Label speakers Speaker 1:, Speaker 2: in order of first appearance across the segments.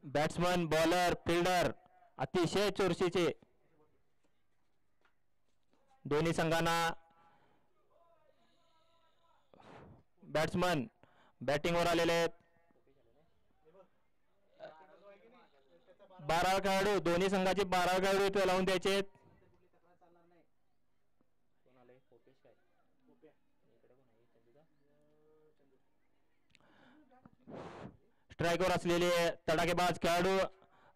Speaker 1: Batsman bowler fielder अतिशय चुरशीचे दोन्ही संघांना बॅट्समन बॅटिंगवर आलेले आहेत 12 खेळाडू दोन्ही संघाचे 12 खेळाडू इथे लावून द्यायचे स्ट्राईकवर असलेले तडाखेबाज खेळाडू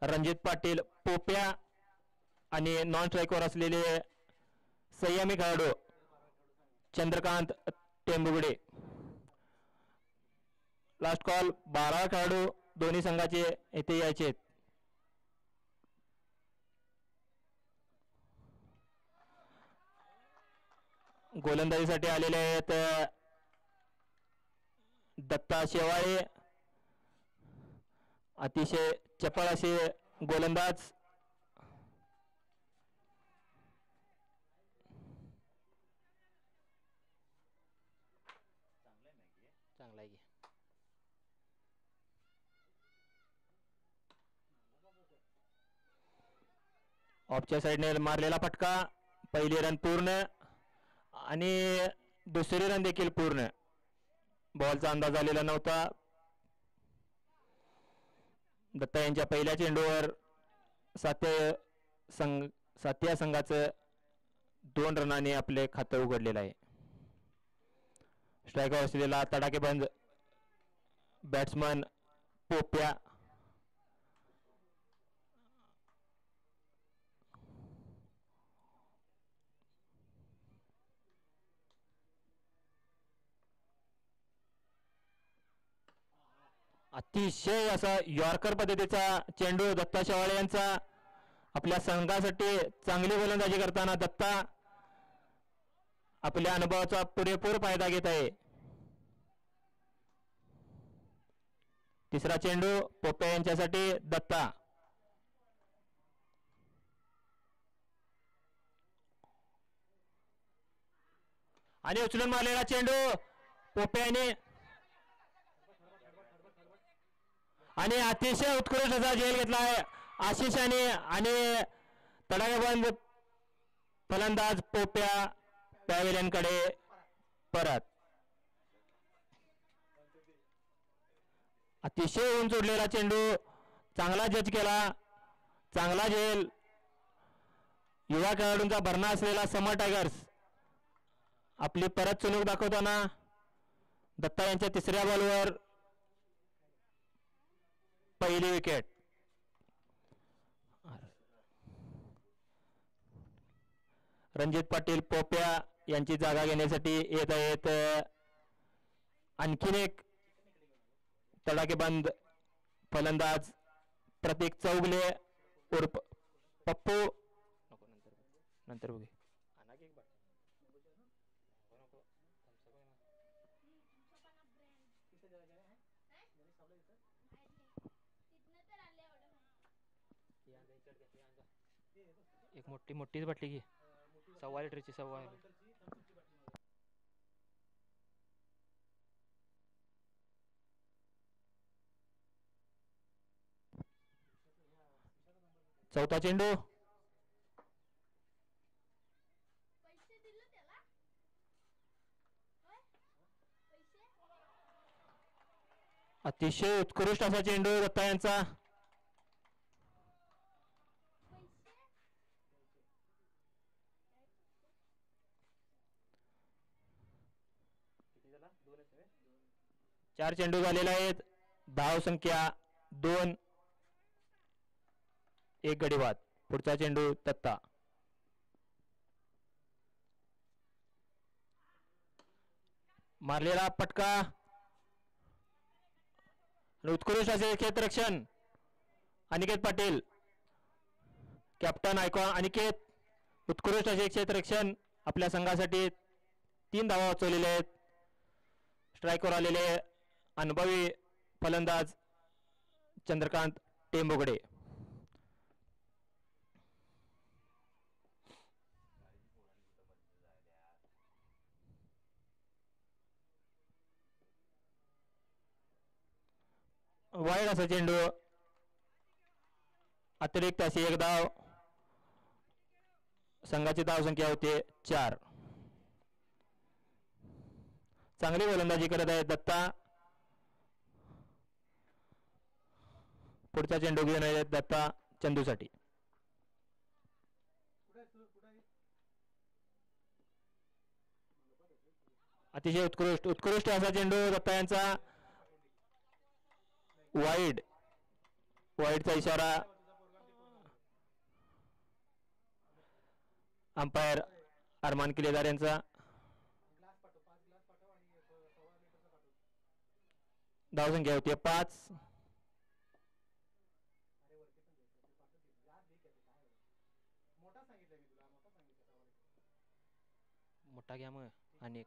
Speaker 1: रणजित पाटील पोप्या आणि नॉन स्ट्राईकवर असलेले संयमी खेळाडू चंद्रकांत टेंबुगडे लास्ट कॉल 12 खेळाडू दोन्ही संघाचे इथे यायचे गोलंदाजीसाठी आलेले आहेत दत्ता शेवाळे अतिशय चपळ असे गोलंदाज चांगला आहे ऑफच्या साईडने मारलेला फटका पहिली रन पूर्ण आणि दुसरी रन देखील पूर्ण बॉलचा अंदाज आलेला नव्हता दत्ता यांच्या पहिल्या चेंडूवर सात्या संघाचं 2 रनाने आपले खातं उघडलेलं आहे स्ट्राईकवर असलेला तडाखेबंद बॅट्समन पोप्या अतिशय असा यॉर्कर पद्धतीचा चेंडू दत्ता शेवाळे यांचा आपल्या संघासाठी चांगली गोलंदाजी करताना दत्ता आपल्या अनुभवाचा पुरेपूर फायदा घेत आहे तिसरा चेंडू पोप्या यांच्यासाठी दत्ता आणि उचलून मारलेला चेंडू पोप्याने आणि अतिशय उत्कृष्ट असा झेल घेतला आहे आशिषाने आणि तडाखेबंद फलंदाज पोप्या पॅव्हिलियनकडे परत अतिशय उंच उडलेला चेंडू चांगला जज केला चांगला झेल युवा खेळाडूंचा भरणा असलेला समर टायगर्स आपली परत चुणूक दाखवताना दत्ता यांच्या तिसऱ्या बॉलवर पहिली विकेट रणजित पाटील पोप्या यांची जागा घेण्यासाठी येत आहेत आणखीन एक तडाखेबंद फलंदाज प्रतीक चौगले उर्फ पप्पू नंतर बघे एक मोठीच बाटली घे 1.25 लिटरची 1.25 चौथा चेंडू अतिशय उत्कृष्ट असा चेंडू दत्ता यांचा चार चेंडू झालेले आहेत धाव संख्या 2 एक गडी बाद पुढचा चेंडू दत्ता मारलेला पटका उत्कृष्ट असे क्षेत्ररक्षण अनिकेत पाटील कॅप्टन आयकॉन अनिकेत उत्कृष्ट असे क्षेत्ररक्षण आपल्या संघासाठी 3 धावा वाचवलेले आहेत स्ट्राईकवर आलेले अनुभवी फलंदाज चंद्रकांत टेंबुगडे वाईड असा चेंडू अतिरिक्त अशी एक धाव. संघाची धाव संख्या होते 4. चांगली गोलंदाजी करत आहेत दत्ता. पुढचा चेंडू घेऊन आहेत दत्ता चंदूसाठी. अतिशय उत्कृष्ट असा चेंडू दत्ता यांचा. वाईडचा इशारा. अंपायर अरमान किल्लेदार यांचा. धावसंख्या होती 5. मोठा घ्या मग अनेक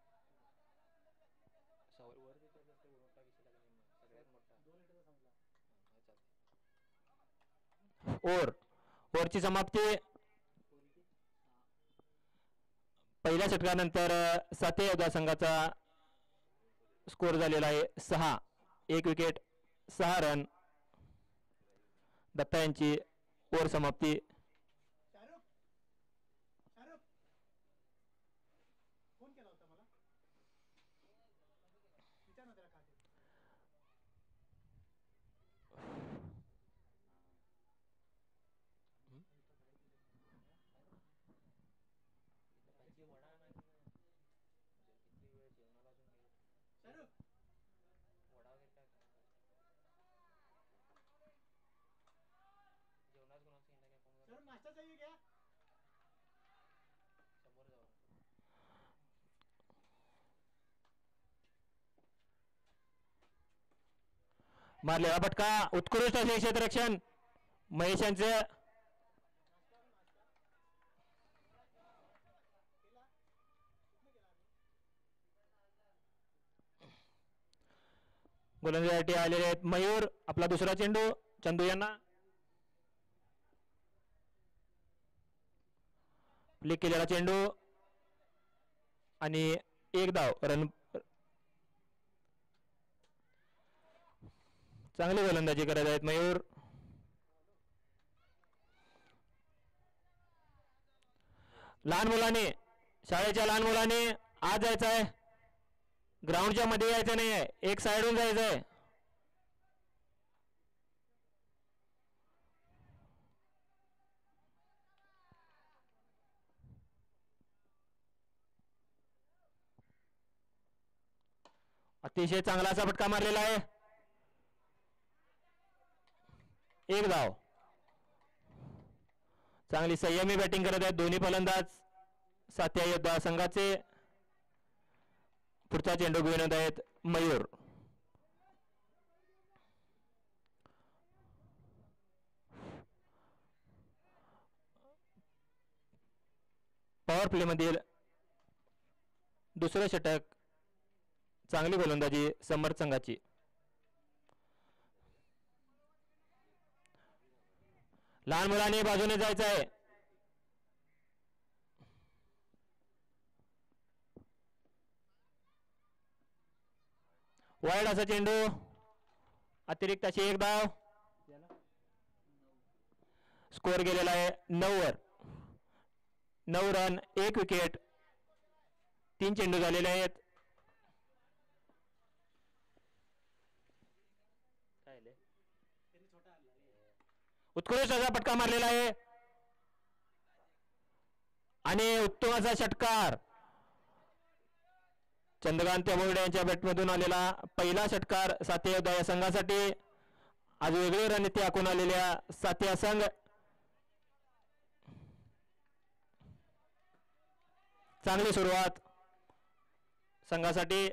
Speaker 1: ओव्हरची समाप्ती. पहिल्या षटकानंतर साते योद्धा संघाचा स्कोर झालेला आहे 6. 1 विकेट 6 रन. दत्ता यांची ओव्हर समाप्ती. मारलेला फटका. उत्कृष्ट असे क्षेत्ररक्षण महेश यांचं. गोलंदाजीसाठी आलेले आहेत मयूर. आपला दुसरा चेंडू चंदू यांना. फ्लिक केलेला चेंडू आणि एक धाव. रन. चांगली गोलंदाजी करत आहेत मयूर. लहान मुलाने शाळेच्या लहान मुलाने आज जायचं आहे. ग्राउंडच्या मध्ये यायचं नाही आहे. एक साइडून जायचं आहे. अतिशय चांगला असा फटका मारलेला आहे. एक धाव. चांगली संयमी बॅटिंग करत आहेत दोन्ही फलंदाज सात्या योद्धा संघाचे. पुढचा चेंडू घेऊन येत आहेत मयूर. पॉवर प्ले मधील दुसरे षटक. चांगली गोलंदाजी समर्थ संघाची. लहान मुलांनी बाजूने जायचं आहे. वाईड असा चेंडू. अतिरिक्त अशी एक धाव. स्कोर गेलेला आहे 9 रन 1 विकेट. 3 चेंडू झालेले आहेत. उत्कृष्ट असा फटका मारलेला आहे आणि उत्तम असा षटकार. चंद्रकांत त्यामुळे यांच्या बॅटमधून आलेला पहिला षटकार सात्या योद्धा या संघासाठी. आज वेगळी रणनीती आखून आलेल्या सात्या संघ. चांगली सुरुवात संघासाठी.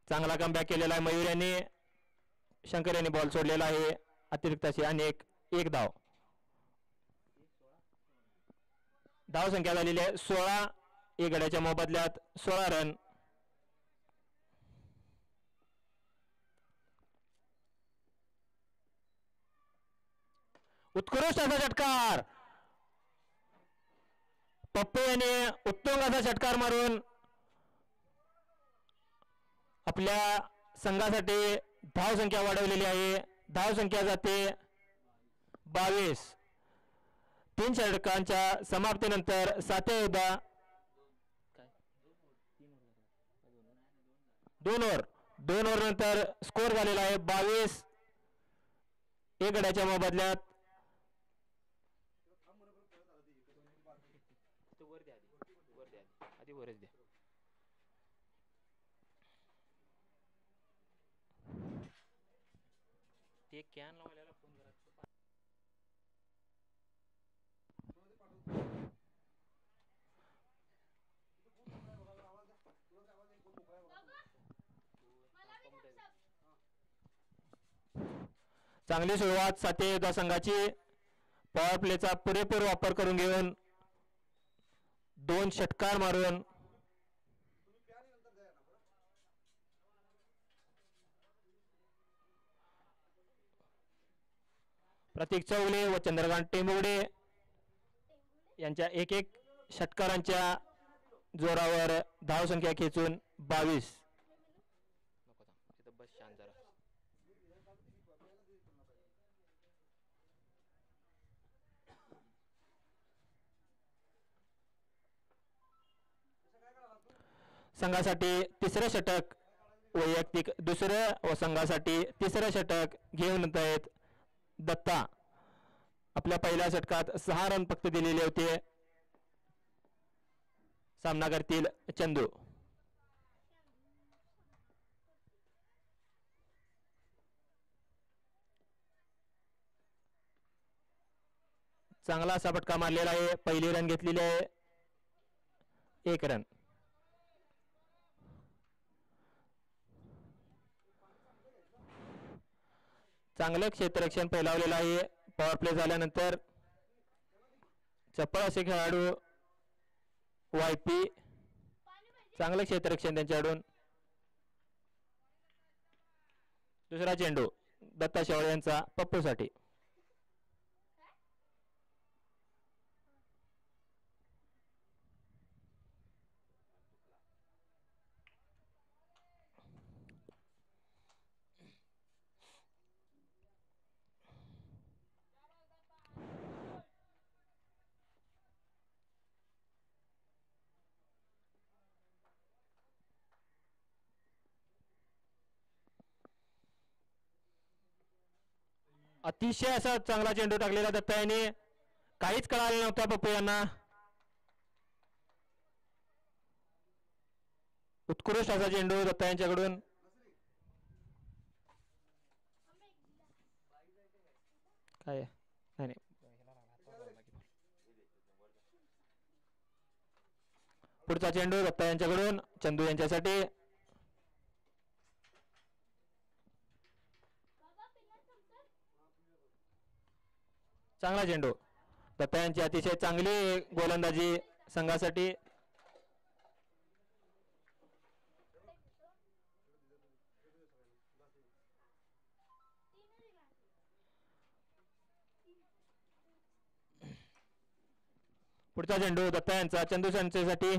Speaker 1: चांगला कमबॅक केलेला आहे मयूर यांनी. शंकर यांनी बॉल सोडलेला आहे. अतिरिक्त अशी अनेक एक धाव. धाव संख्या झालेली आहे 16. एक गड्याच्या मोबदल्यात 16 रन. उत्कृष्ट असा षटकार. पप्पू यांनी उत्तम असा षटकार मारून आपल्या संघासाठी धाव संख्या वाढवलेली आहे. धाव संख्या जाते 22. 3 षटकांच्या समाप्तीनंतर 7व्या युद्धा 2 ओव्हर नंतर स्कोर झालेला आहे 22 1 गड्याच्या मोबदल्यात. ते कॅन लावलेला फोन करा. चांगली सुरुवात साते युद्धा संघाची. पॉवर प्लेचा पुरेपूर वापर करून घेऊन 2 षटकार मारून प्रतीक चौगले व चंद्रकांत टेंबुगडे यांच्या एक षटकारांच्या जोरावर धाव संख्या खेचून 22. संघासाठी तिसरे षटक वैयक्तिक दुसरं व संघासाठी तिसरं षटक घेऊन येत आहेत दत्ता. आपल्या पहिल्या षटकात 6 रन फक्त दिलेले होते. सामना करतील चंदू. चांगला असा फटका मारलेला आहे. पहिली रन घेतलेली आहे 1 रन. चांगलं क्षेत्ररक्षण फैलावलेलं आहे. पॉवर प्ले झाल्यानंतर चप्पळ असे खेळाडू वायपी चांगलं क्षेत्ररक्षण त्यांच्याकडून. दुसरा चेंडू दत्ता शेवाळे यांचा पप्पूसाठी. अतिशय असा चांगला चेंडू टाकलेला दत्ता यांनी. काहीच कळालं नव्हतं पप्पू यांना. उत्कृष्ट असा चेंडू दत्ता यांच्याकडून. काय नाही पुढचा चेंडू दत्ता यांच्याकडून चंदू यांच्यासाठी. चांगला चेंडू दत्ता यांची अतिशय चांगली गोलंदाजी संघासाठी. पुढचा चेंडू दत्ता यांचा चंदू संचेसाठी.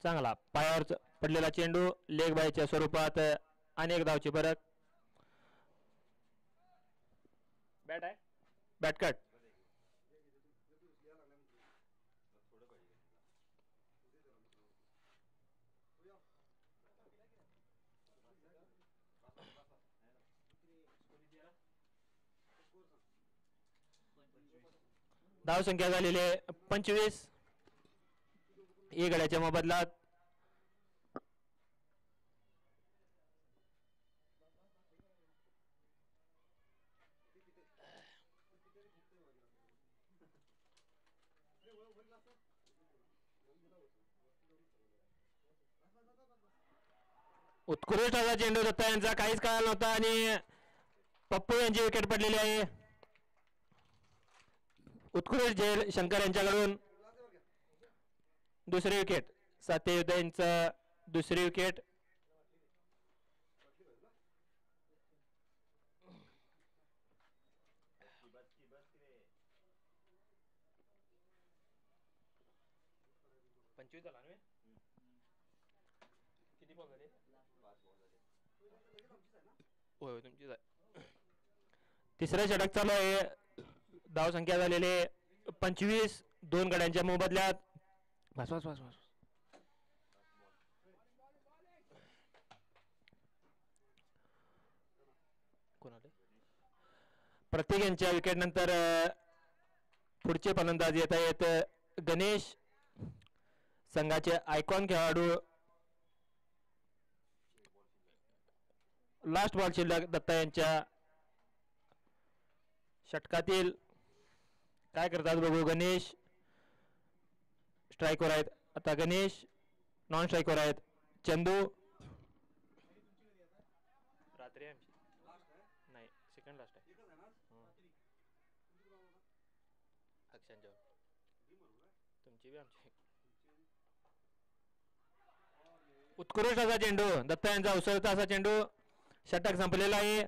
Speaker 1: चांगला पायावर पडलेला चेंडू लेग बायच्या स्वरूपात अनेक धावची फरक. बॅट आहे बॅट कट. धाव संख्या झालेली 25 1 गड्याच्या मोबदल्यात. उत्कृष्ट असा चेंडू दत्ता यांचा काहीच कळाला नव्हता आणि पप्पू यांची विकेट पडलेली आहे. उत्कृष्ट झेल शंकर यांच्याकडून दुसरी विकेट. साते युद्ध यांचं दुसरी विकेट. 25 झाला ना किती बॉल झाले होय तुमची तिसऱ्या षटक चालू आहे धाव संख्या झालेले 25 2 गड्यांच्या मोबदल्यात बस बस बस बस कोणाले प्रत्येकांच्या विकेट नंतर पुढचे फलंदाज येत आहेत गणेश संघाचे आयकॉन खेळाडू लास्ट बॉल शिल्लक दत्ता यांच्या षटकातील काय करतात बघू गणेश स्ट्राईकवर आहेत आता गणेश नॉन स्ट्राईकवर आहेत चंदू रात्री आमची नाही सेकंड लास्ट आहे अक्षांच्या तुमची बी आमची उत्कृष्ट असा चेंडू दत्ता यांचा उसळता असा चेंडू षटक संपलेला आहे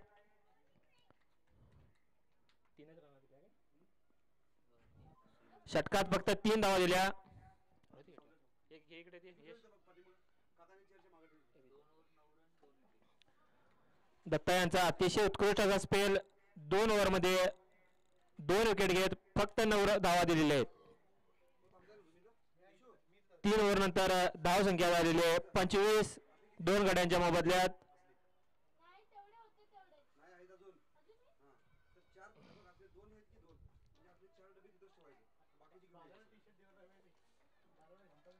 Speaker 1: षटकात फक्त 3 धावा दिल्या दत्ता यांचा अतिशय उत्कृष्ट असा स्पेल 2 ओव्हरमध्ये 2 विकेट घेत फक्त 9 धावा दिलेल्या आहेत 3 ओव्हर नंतर धाव संख्या झालेली आहे 25 2 गड्यांच्या मोबदल्यात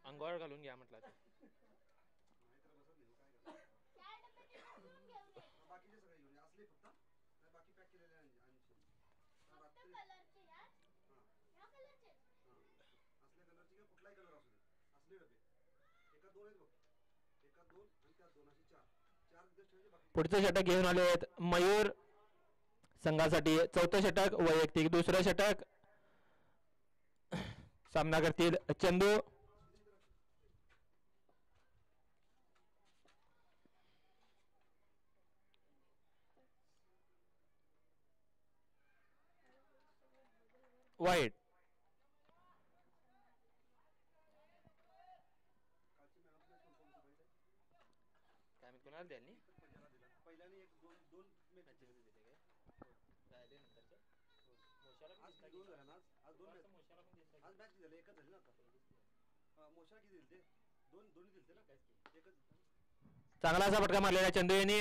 Speaker 1: अंगावर घालून घ्या म्हटलं पुढचे षटक घेऊन आले आहेत मयूर संघासाठी चौथं षटक वैयक्तिक दुसरं षटक सामना करतील चंदू वाईट काय मी कोणाला द्याल नाही पहिल्याने एक दोन मॅच दिले काय राहिले नंतरचे मोशाला आज दोन झाले ना आज दोन मोशाला पण दिले आज मॅच झाले एकच झाली ना आता मोशाला किती दिले दोन्ही दिले ना एकच चांगला असा फटका मारलेला चंदू यांनी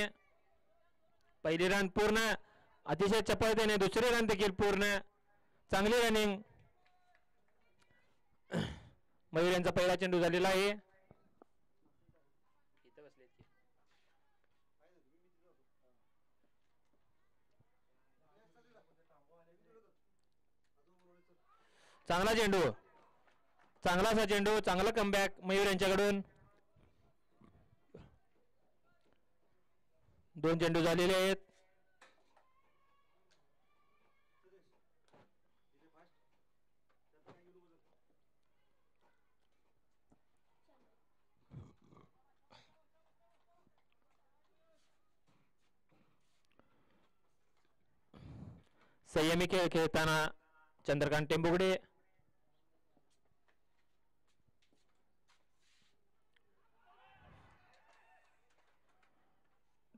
Speaker 1: पहिली रन पूर्ण अतिशय चपळतेने दुसरी रन देखील पूर्ण चांगली रनिंग मयूर यांचा पहिला चेंडू झालेला आहे चांगला चेंडू चांगला असा चेंडू चांगला कमबॅक मयूर यांच्याकडून 2 चेंडू झालेले आहेत संयमी खेळ खेळताना चंद्रकांत टेंबुगडे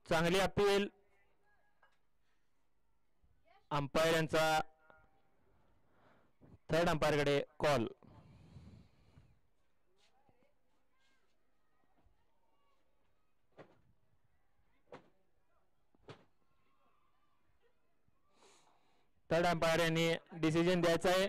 Speaker 1: चांगली अपील अंपायर यांचा थर्ड अंपायर कडे कॉल थर्ड अंपायर यांनी डिसिजन द्यायचा आहे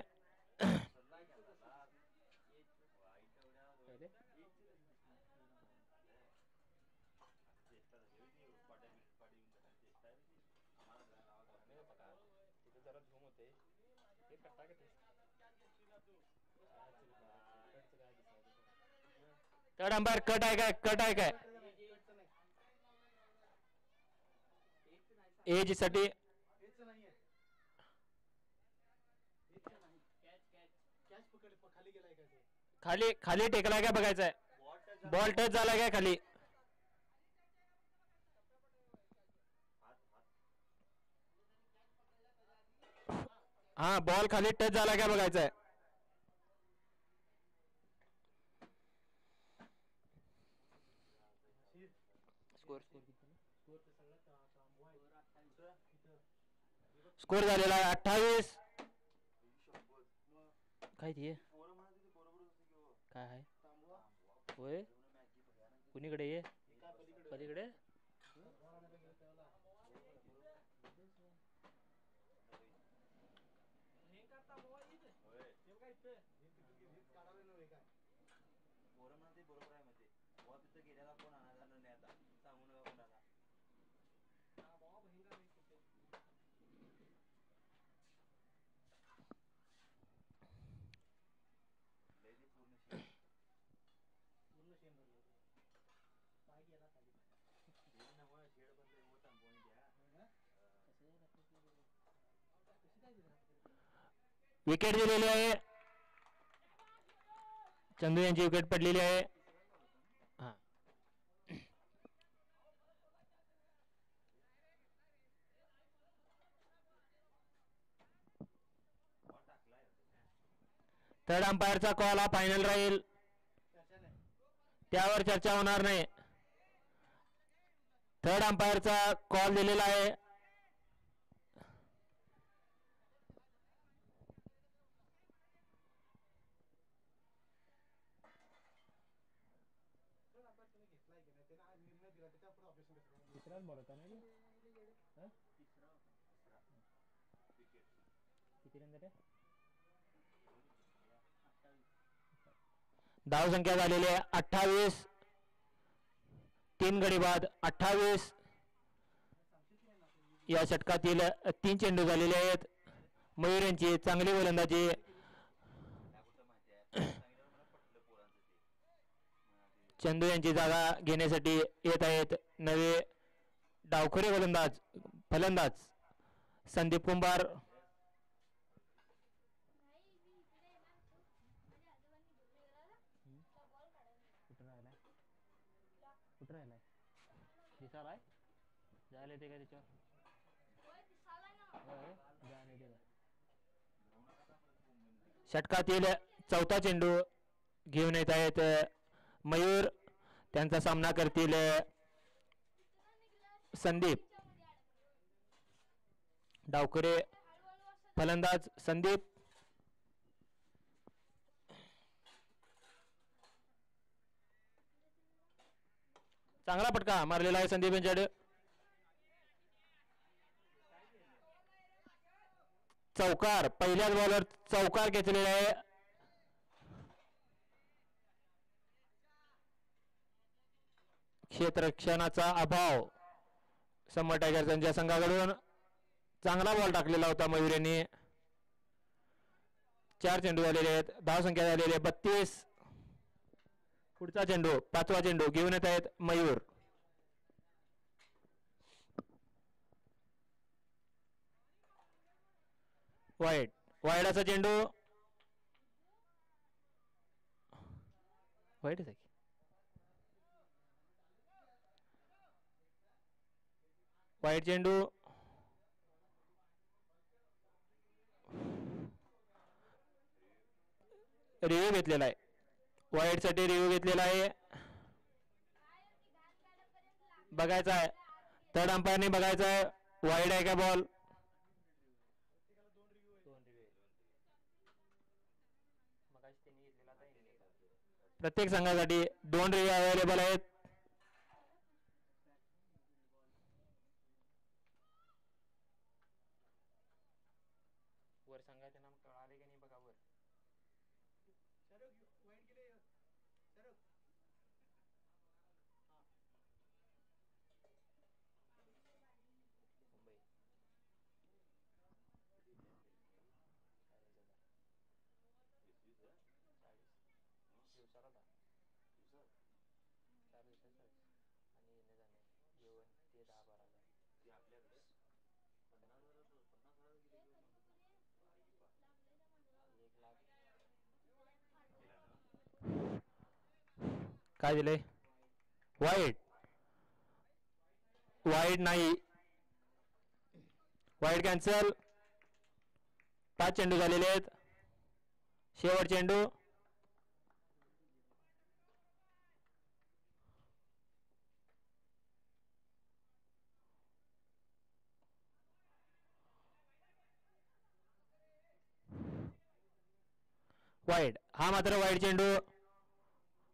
Speaker 1: थर्ड अंपायर कट आहे काय एज साठी खाली खाली टेकलाय काय बघायचंय बॉल टच झालाय काय खाली हा बॉल खाली टच झालाय काय बघायचंय स्कोर झालेला आहे 28.
Speaker 2: काय ते काय आहे होय कुणीकडे ये पलीकडे
Speaker 1: विकेट दिलेली आहे. चंदू यांची विकेट पडलेली आहे. हा थर्ड अंपायरचा कॉल हा फायनल राहील. त्यावर चर्चा होणार नाही. थर्ड अंपायरचा कॉल दिलेला आहे. धाव संख्या झालेली आहे 28. 3 गडी बाद 28. या षटकातील 3 चेंडू झालेले आहेत. मयूर यांची चांगली गोलंदाजी. चंदू यांची जागा घेण्यासाठी येत आहेत नवे डावखुरे फलंदाज संदीप कुंभार. षटकातील 4था चेंडू घेऊन येत आहेत मयूर. त्यांचा सामना करतील संदीप. डावखुरे फलंदाज संदीप. चांगला फटका मारलेला आहे संदीप यांच्याकडे. चौकार पहिल्याच बॉलर चौकार घेतलेला आहे. क्षेत्ररक्षणाचा अभाव समर टायगर्स यांच्या संघाकडून. चांगला बॉल टाकलेला होता मयूर यांनी. 4 चेंडू झालेले आहेत. धाव संख्या झालेली आहे 32. पुढचा चेंडू 5वा चेंडू घेऊन येत आहेत मयूर. वाईड असा चेंडू. वाईट आहे वाईट चेंडू. रिव्ह्यू घेतलेला आहे. वाईड साठी रिव्ह्यू घेतलेला आहे. बघायचा आहे थर्ड अंपायरने बघायचा आहे वाईड आहे का बॉल. प्रत्येक संघासाठी 2 रिव्ह्यू अवेलेबल आहेत. वर संघाचे नाम कळाले की नाही बघा वर. मुंबई दिवसाला 4 दिवसाचा आणि येणे जाणे जेवण ते 10-12 ते आपल्याकडे 50,000 1,00,000. काय दिलंय वाईड नाही. Wide cancel. 5 चेंडू झालेले आहेत. शेवट चेंडू. वाईड, हा मात्र वाईड चेंडू,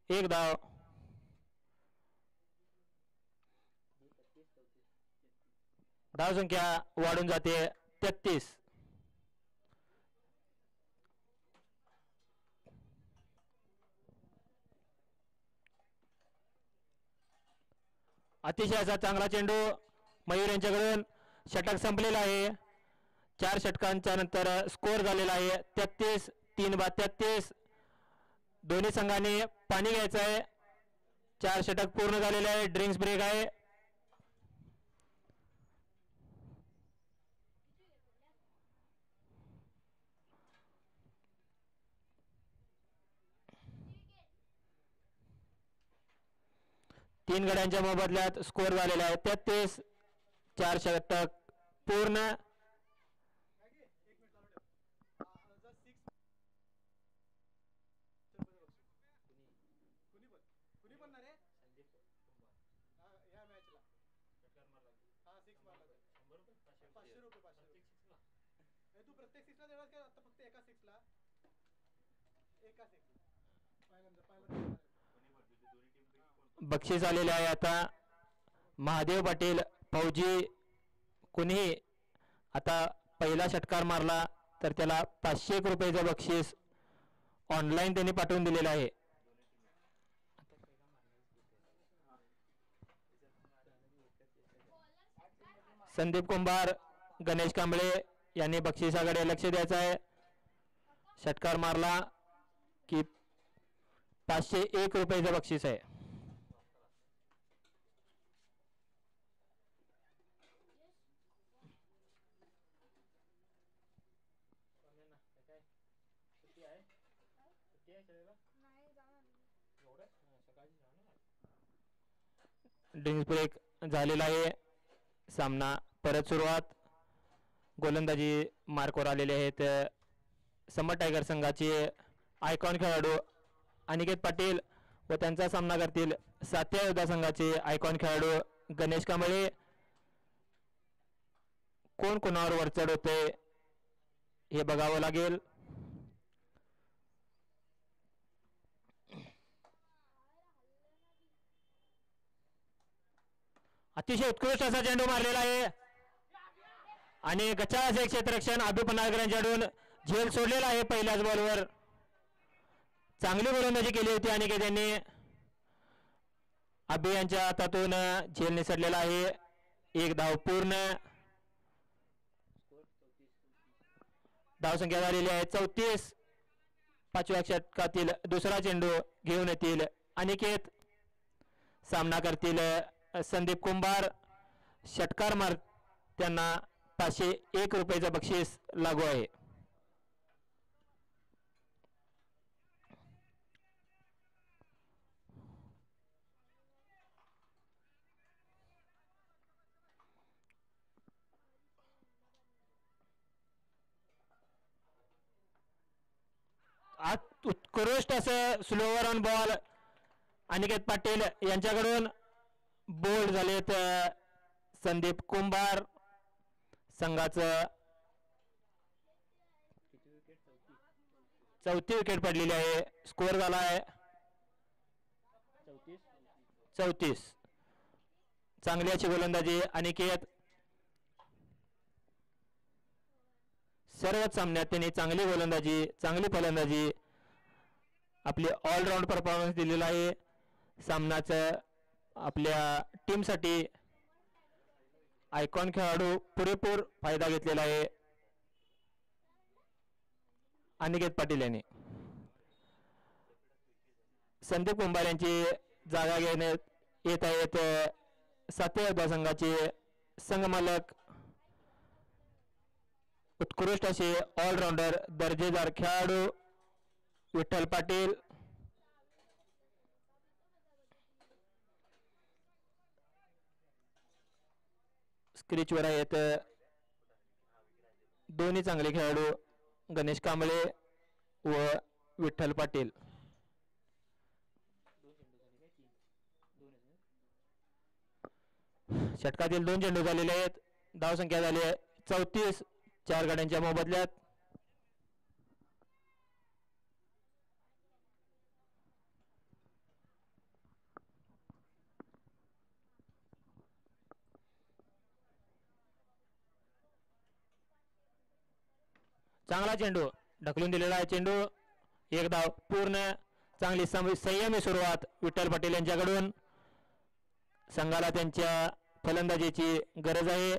Speaker 1: एक धाव. धाव संख्या वाढून जाते 33. अतिशय असा चांगला चेंडू मयूर यांच्याकडून. षटक संपलेला आहे. 4 षटकांच्या नंतर स्कोर झालेला आहे 33-3 दोन्ही संघांनी पाणी घ्यायचं आहे. 4 षटक पूर्ण झालेले आहे. ड्रिंक्स ब्रेक आहे. तीन गड्यांच्या मोबदल्यात स्कोर झालेला आहे 33. 4 षटक पूर्ण. बक्षीस आलेले आहे आता. महादेव पाटील फौजी कुणीही आता पहिला षटकार मारला तर त्याला 500 रुपयाचं बक्षीस ऑनलाईन त्यांनी पाठवून दिलेलं आहे. संदीप कुंभार, गणेश कांबळे यांनी बक्षिसाकडे लक्ष द्यायचं आहे. षटकार मारला की 501 रुपयाचं बक्षीस आहे. ड्रिंक्स ब्रेक झालेला आहे. सामना परत सुरुवात. गोलंदाजी मार्कवर आलेले आहेत समर टायगर संघाचे आयकॉन खेळाडू अनिकेत पाटील व त्यांचा सामना करतील सात्या योद्धा संघाचे आयकॉन खेळाडू गणेश कांबळे. कोण कोणावर वरचढ होते हे बघावं लागेल. अतिशय उत्कृष्ट असा चेंडू मारलेला आहे आणि गच्चा असे क्षेत्ररक्षण अभि पन्हाळकर यांच्याकडून झेल सोडलेला आहे. पहिल्याच बॉलवर चांगली गोलंदाजी केली होती अनिकेत यांनी. अभि यांच्या हातातून झेल निसटलेला आहे. एक धाव पूर्ण. धावसंख्या झालेली आहे 34. 5व्या षटकातील दुसरा चेंडू घेऊन येतील अनिकेत. सामना करतील संदीप कुंभार. षटकार मार त्यांना 501 रुपयाचं बक्षीस लागू आहे. उत्कृष्ट असं slower on ball Aniket Patil यांच्याकडून. बोल्ड झालेत संदीप कुंभार संघाचं. 4थी विकेट पडलेली आहे. स्कोर झाला आहे 34. चांगली अशी गोलंदाजी अनिकेत. सर्वच सामन्यात त्यांनी चांगली गोलंदाजी चांगली फलंदाजी आपली ऑलराऊंड परफॉर्मन्स दिलेला आहे. सामनाचं आपल्या टीमसाठी आयकॉन खेळाडू पुरेपूर फायदा घेतलेला आहे अनिकेत पाटील यांनी. संदीप कुंभार यांची जागा घेण्यात येत आहेत सात्या योद्धा संघाचे संघमालक उत्कृष्ट असे ऑलराऊंडर दर्जेदार खेळाडू विठ्ठल पाटील. स्क्रीचवर आहेत दोन्ही चांगले खेळाडू गणेश कांबळे व विठ्ठल पाटील. षटकातील 2 चेंडू झालेले आहेत. धावसंख्या झाली आहे 34. 4 गड्यांच्या मोबदल्यात. चांगला चेंडू ढकलून दिलेला आहे चेंडू. एक धाव पूर्ण. चांगली संयमी सुरुवात विठ्ठल पाटील यांच्याकडून. संघाला त्यांच्या फलंदाजीची गरज आहे.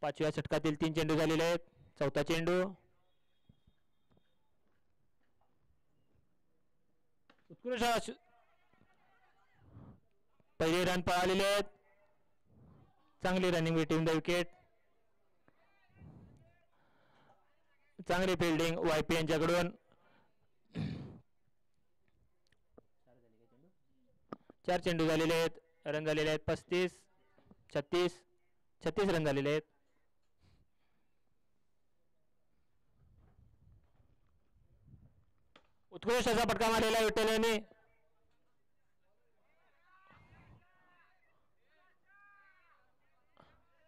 Speaker 1: पाचव्या षटकातील 3 चेंडू झालेले आहेत. चौथा चेंडू. उत्कृष्ट पहिले रन पळालेले आहेत. चांगली रनिंग टीम द विकेट. चांगली फिल्डिंग वायपी यांच्याकडून. 4 चेंडू झालेले आहेत. रन झालेले आहेत 35 36 रन झालेले आहेत. उत्कृष्ट असा फटका मारलेला विठ्ठल यांनी.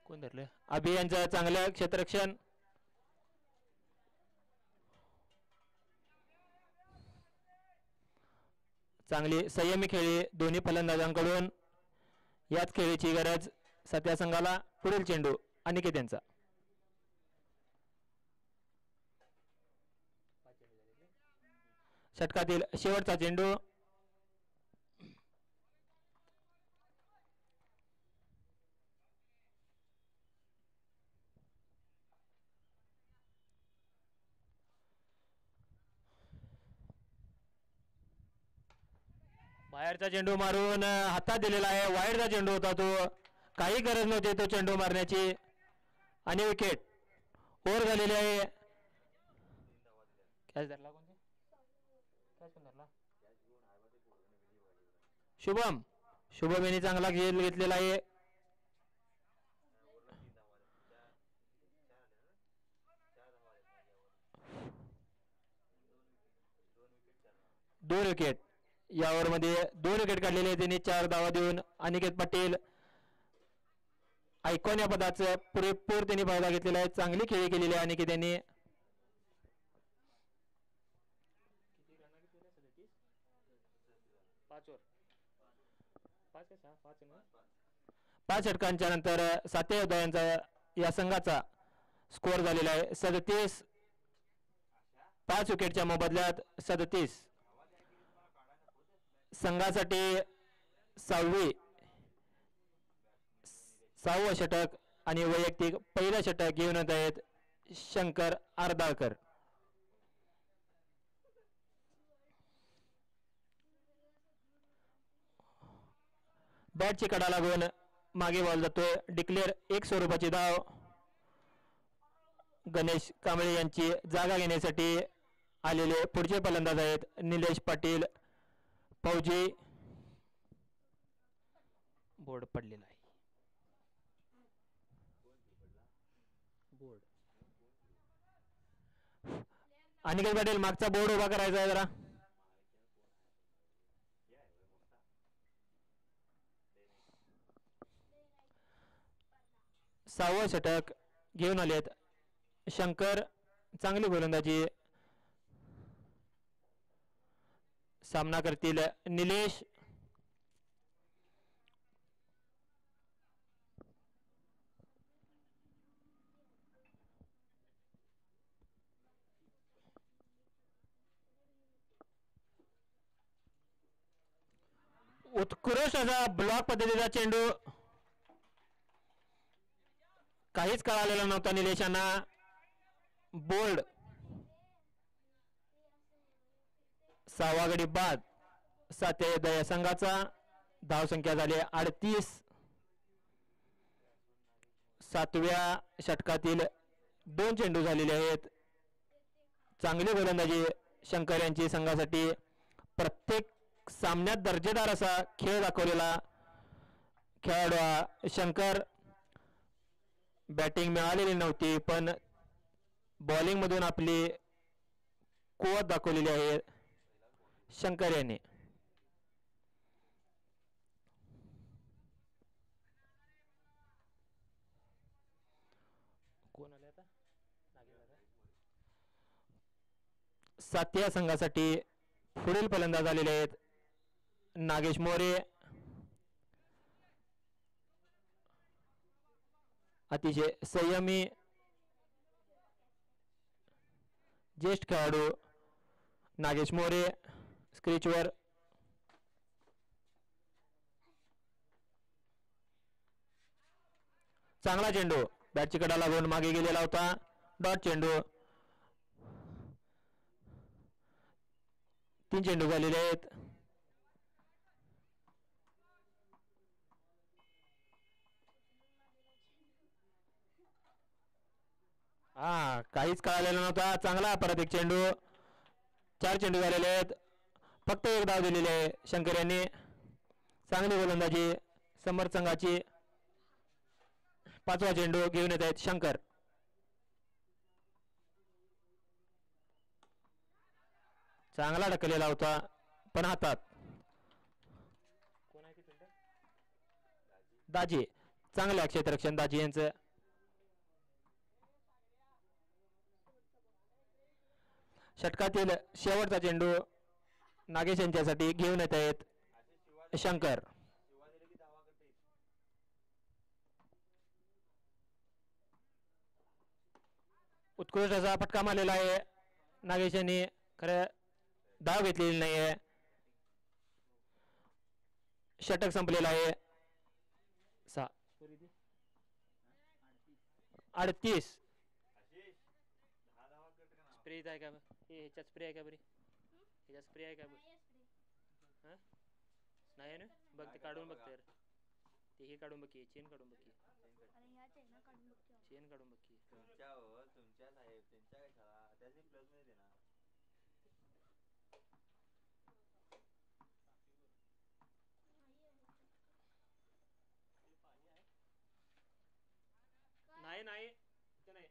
Speaker 1: कोण धरले अभियांचं चांगलं क्षेत्ररक्षण. चांगली संयमी खेळी दोन्ही फलंदाजांकडून. याच खेळीची गरज सत्या संघाला. पुढील चेंडू अनिकेत यांचा. षटकातील शेवटचा चेंडू. बाहेरचा चेंडू मारून हातात दिलेला आहे. वाईडचा चेंडू होता तो. काही गरज नव्हती तो चेंडू मारण्याची. आणि विकेट. ओव्हर झालेली आहे. कॅच धरला कोणते? कॅच कोण धरला? शुभम यांनी चांगला खेळ घेतलेला आहे. दोन विकेट या ओव्हर मध्ये 2 विकेट काढलेले. त्यांनी 4 धावा देऊन अनिकेत पाटील आयकॉन या पदाचा पुरेपूर त्यांनी फायदा घेतलेला आहे. चांगली खेळी केलेली आहे अनिकेत यांनी. 5 षटकांच्या नंतर सात्या योद्धा या संघाचा स्कोअर झालेला आहे 37. 5 विकेटच्या मोबदल्यात 37. संघासाठी 6वं षटक आणि वैयक्तिक पहिलं षटक घेऊन येत आहेत शंकर आरदाळकर. बॅटची कडा लागून मागे बॉल जातोय. डिक्लेअर 1 स्वरूपाची धाव. गणेश कांबळे यांची जागा घेण्यासाठी आलेले पुढचे फलंदाज आहेत निलेश पाटील फौजी. बोर्ड पडलेला आहे. बोर्ड अनिकेत पाटील मागचा बोर्ड उभा करायचा आहे जरा. सहावं षटक घेऊन आलेत शंकर. चांगली गोलंदाजी. सामना करतील निलेश. उत्कृष्ट असा ब्लॉक पद्धतीचा चेंडू. काहीच कळालेला नव्हता निलेशांना. बोल्ड. 6वा गडी बाद. सात्या योद्धा या संघाचा. धावसंख्या झाली 38. 7व्या षटकातील 2 चेंडू झालेले आहेत. चांगली गोलंदाजी शंकर यांची संघासाठी. प्रत्येक सामन्यात दर्जेदार असा खेळ दाखवलेला खेळाडू शंकर. बॅटिंग मिळालेली नव्हती पण बॉलिंग मधून आपली कुवत दाखवलेली आहे शंकर यांनी. कोण आले आता? सात्या संघासाठी पुढील फलंदाज आलेले आहेत नागेश मोरे. अतिशय संयमी ज्येष्ठ खेळाडू नागेश मोरे स्क्रीचवर. चांगला चेंडू बॅटची कडा लागून मागे गेलेला होता. डॉट चेंडू. 3 चेंडू झालेले आहेत. काहीच कळालेलं नव्हता. चांगला परत एक चेंडू. 4 चेंडू झालेले आहेत. फक्त एक धाव दिलेली आहे शंकर यांनी. चांगली गोलंदाजी समर्थ संघाची. 5वा चेंडू घेऊन येत आहेत शंकर. चांगला ढकललेला होता पण हातात. दाजी. चांगलं क्षेत्ररक्षण दाजी यांचं. षटकातील शेवटचा चेंडू नागेश यांच्यासाठी घेऊन येत आहेत शंकर. उत्कृष्ट असा फटका मारलेला आहे नागेश यांनी. खरं धाव घेतलेली नाहीये. षटक संपलेला आहे. 38.
Speaker 2: स्प्रे आहे का? ह्याच्यात स्प्रे आहे का बरी? ह्याच्यात स्प्रे आहे का? हां नाही ना. बघ ते काढून बघ तर. ते हे काढून बघ की. चेन काढून बघ की. चेन काढून बघ की.
Speaker 3: तुमच्या साहेब त्यांच्या काय शाळा त्याचे प्लस मध्ये देणार.
Speaker 2: नाही नाही ते नाही.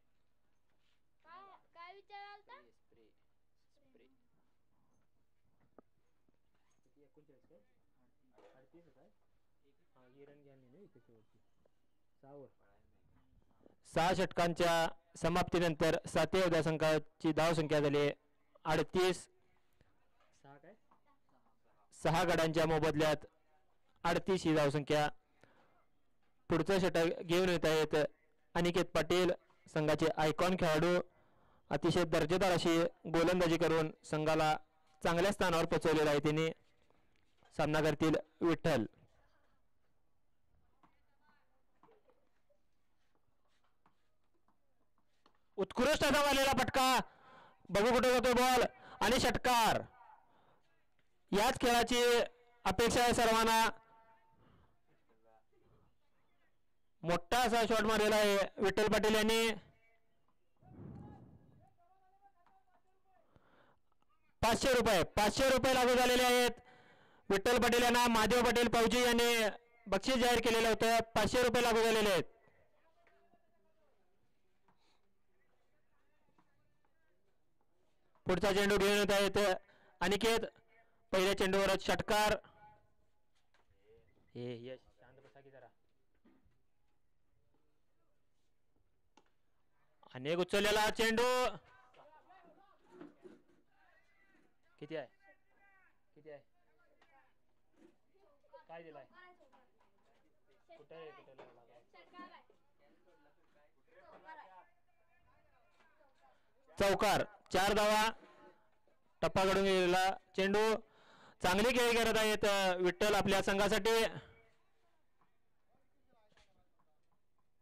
Speaker 4: काय विचाराल तर?
Speaker 2: स्प्रे स्प्रे 39 काय? 38 काय? हां ही रन घ्याल नाही इथे शेवटची 6
Speaker 1: 6 षटकांच्या समाप्तीनंतर 7व्या संघाची धावसंख्या झाली 38.
Speaker 2: 6 काय?
Speaker 1: 6 गडांच्या मोबदल्यात 38 ही धावसंख्या. पुढचं षटक घेऊन येत आहेत अनिकेत पाटील संघाचे आयकॉन खेळाडू. अतिशय दर्जेदार अशी गोलंदाजी करून संघाला चांगल्या स्थानावर पोहोचवलेला आहे त्यांनी. सामना करतील विठ्ठल. उत्कृष्ट असा वालेला फटका. बघू कुठे जातो बॉल आणि षटकार. याच खेळाची अपेक्षा आहे सर्वांना. मोठा असा शॉट मारलेला आहे विठ्ठल पाटील यांनी. 500 रुपये 500 रुपये लागू झालेले आहेत विठ्ठल पाटील यांना. महादेव पाटील फौजी यांनी बक्षीस जाहीर केलेलं होतं. 500 रुपये लागू झालेले आहेत. पुढचा चेंडू घेऊन येत आहेत अनिकेत. पहिल्या चेंडूवरच षटकार.
Speaker 2: हे यश शांत बसा की जरा.
Speaker 1: अनेक उचललेला चेंडू.
Speaker 2: किती आहे? किती आहे? काय दिलाय? कुठे आहे? कुठे
Speaker 1: चौकार. 4 धावा. टप्पा काढून गेलेला चेंडू. चांगली खेळी करत आहेत विठ्ठल आपल्या संघासाठी.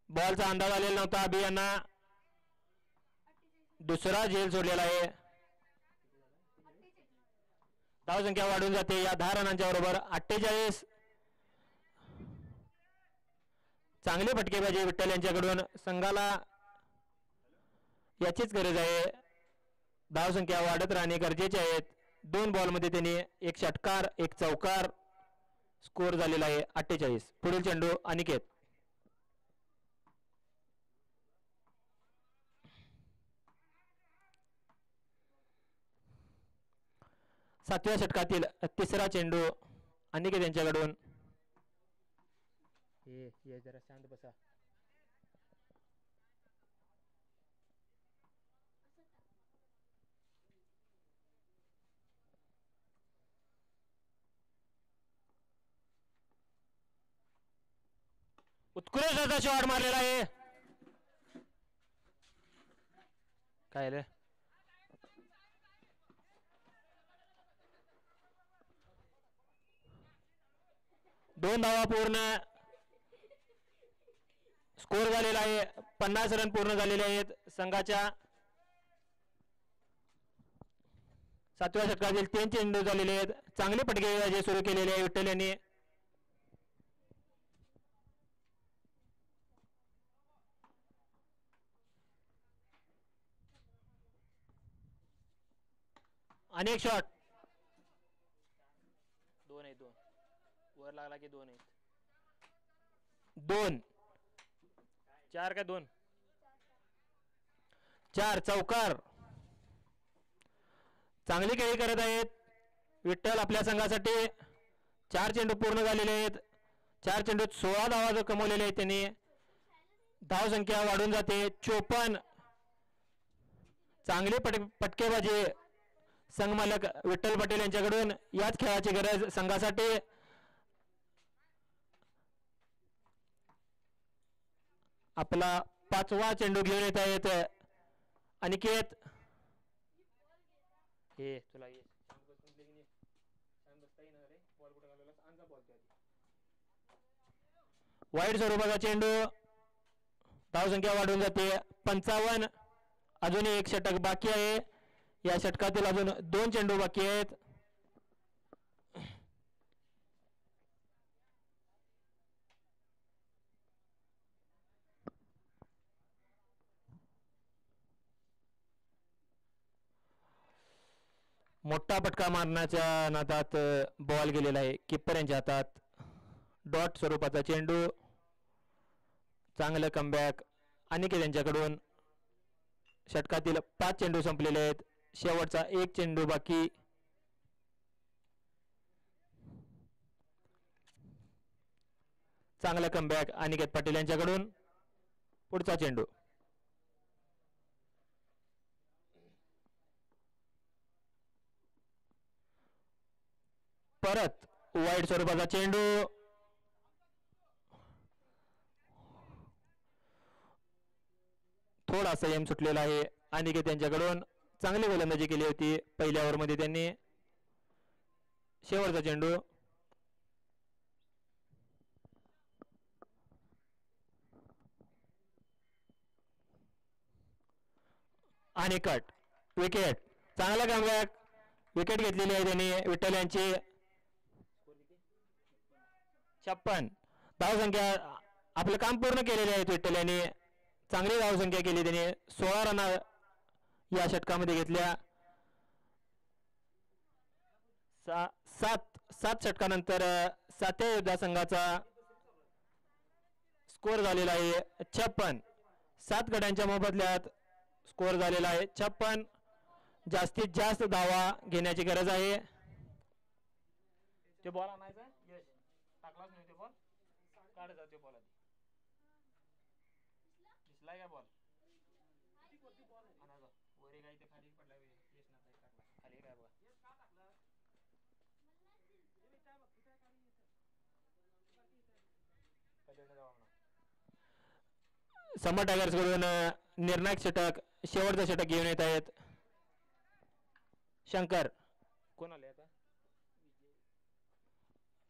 Speaker 1: बॉलचा अंदाज आलेला नव्हता अभि यांना. दुसरा झेल सोडलेला आहे. धावसंख्या वाढून जाते या 10 रनांच्या बरोबर. 48. चांगली फटकेबाजी विठ्ठल यांच्याकडून. संघाला याचीच गरज आहे. धावसंख्या वाढत राहणे गरजेचे आहेत. 2 बॉलमध्ये त्यांनी 1 षटकार 1 चौकार स्कोर झालेला आहे 48. पुढील चेंडू अनिकेत. सातव्या षटकातील तिसरा चेंडू अनिकेत यांच्याकडून.
Speaker 2: हे जरा शांत बसा.
Speaker 1: उत्कृष्ट असा शॉट मारलेला आहे
Speaker 2: काय रे?
Speaker 1: दोन धावा पूर्ण स्कोर झालेला आहे. 50 रन पूर्ण झालेले आहेत संघाच्या. 7व्या षटकातील 3 चेंडू झालेले आहेत. चांगले फटकेबाजी सुरू केलेले आहे विठ्ठल यांनी. अनेक शॉट.
Speaker 2: 2 आहेत 2. वर लागला की 2 आहेत.
Speaker 1: 2
Speaker 2: 4 का 2?
Speaker 1: 4 चौकार. चांगली खेळी करत आहेत विठ्ठल आपल्या संघासाठी. 4 चेंडू पूर्ण झालेले आहेत. 4 चेंडूत 16 धावा कमवलेले आहेत त्यांनी. धाव संख्या वाढून जाते 54. चांगली फटकेबाजी संघमालक विठ्ठल पटेल यांच्याकडून. याच खेळाची गरज संघासाठी. आपला 5वा चेंडू घेऊन येत आहेत अनिकेत.
Speaker 2: हे तुला ये शांत बस म्हटले की नाही. शांत बसता येणार रे. बॉल कुठे घालवलास? आणजा बॉल त्या आधी.
Speaker 1: वाईट स्वरूपाचा चेंडू. धावसंख्या वाढून जाते 55. अजून एक षटक बाकी आहे. या षटकातील अजून 2 चेंडू बाकी आहेत. मोठा फटका मारण्याच्या नादात बॉल गेलेला आहे किप्पर यांच्या हातात. डॉट स्वरूपाचा चेंडू. चांगलं कमबॅक अनिकेत यांच्याकडून. षटकातील 5 चेंडू संपलेले आहेत. शेवटचा 1 चेंडू बाकी. चांगलं कमबॅक अनिकेत पाटील यांच्याकडून. पुढचा चेंडू. परत वाईट स्वरूपाचा चेंडू. थोडा संयम सुटलेला आहे अनिकेत यांच्याकडून. चांगली गोलंदाजी केली होती पहिल्या ओव्हरमध्ये त्यांनी. शेवटचा चेंडू. आणि कट. विकेट. चांगला कमबॅक. विकेट घेतलेली आहे त्यांनी विठ्ठल यांची. 56 धावसंख्या. आपलं काम पूर्ण केलेले आहे विठ्ठल यांनी. चांगली धावसंख्या केली त्यांनी. 16 रन या षटकामध्ये घेतल्या. 7 षटकानंतर 7व्या योद्धा संघाचा स्कोर झालेला आहे 56. 7 गड्यांच्या मोबदल्यात स्कोर झालेला आहे 56. जास्तीत जास्त धावा घेण्याची गरज आहे.
Speaker 2: ते बॉल आणायचा यश टाकलाच नाही. ते बॉल काढ जाते. बॉल आधी दिसलाय का बॉल? आणायचा वरी काय ते खाली पडला. यश ना टाकला खाली काय बघा.
Speaker 1: समर टायगर्स कडून निर्णायक षटक. शेवटचं षटक घेऊन येत आहेत शंकर.
Speaker 2: कोण आले आता?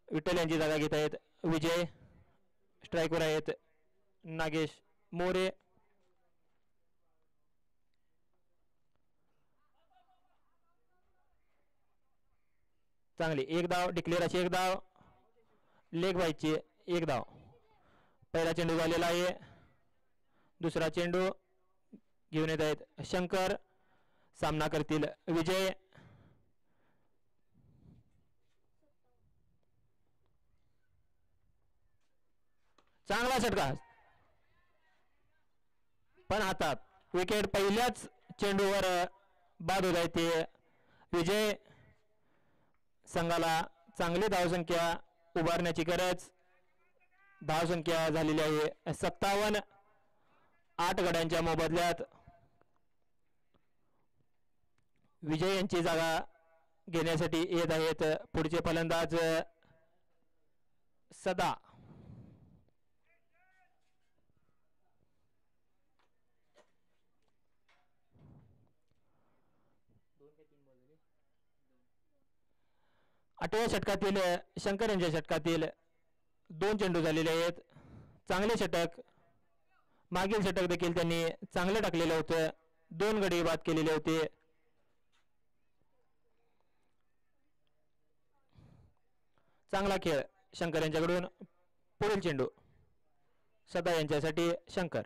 Speaker 1: विठ्ठल यांची जागा घेत आहेत विजय. स्ट्राईकवर आहेत नागेश मोरे. चांगली एक धाव. डिक्लेअर एक धाव. लेग बाईची 1 धाव. पहिला चेंडू झालेला आहे. दुसरा चेंडू घेऊन येत आहेत शंकर. सामना करतील विजय. चांगला षटका पण हातात. विकेट पहिल्याच चेंडूवर बाद होत आहे ते विजय. संघाला चांगली धावसंख्या उभारण्याची गरज. धावसंख्या झालेली आहे 57. 8 गड्यांच्या मोबदल्यात विजय यांची जागा घेण्यासाठी येत आहेत पुढचे फलंदाज सदा. 8व्या षटकातील शंकर यांच्या षटकातील 2 चेंडू झालेले आहेत. चांगले षटक, मागील षटक देखील त्यांनी चांगलं टाकलेलं होतं. 2 गडी बाद केलेले होते. चांगला खेळ शंकर यांच्याकडून. पुढील चेंडू सदा यांच्यासाठी. शंकर,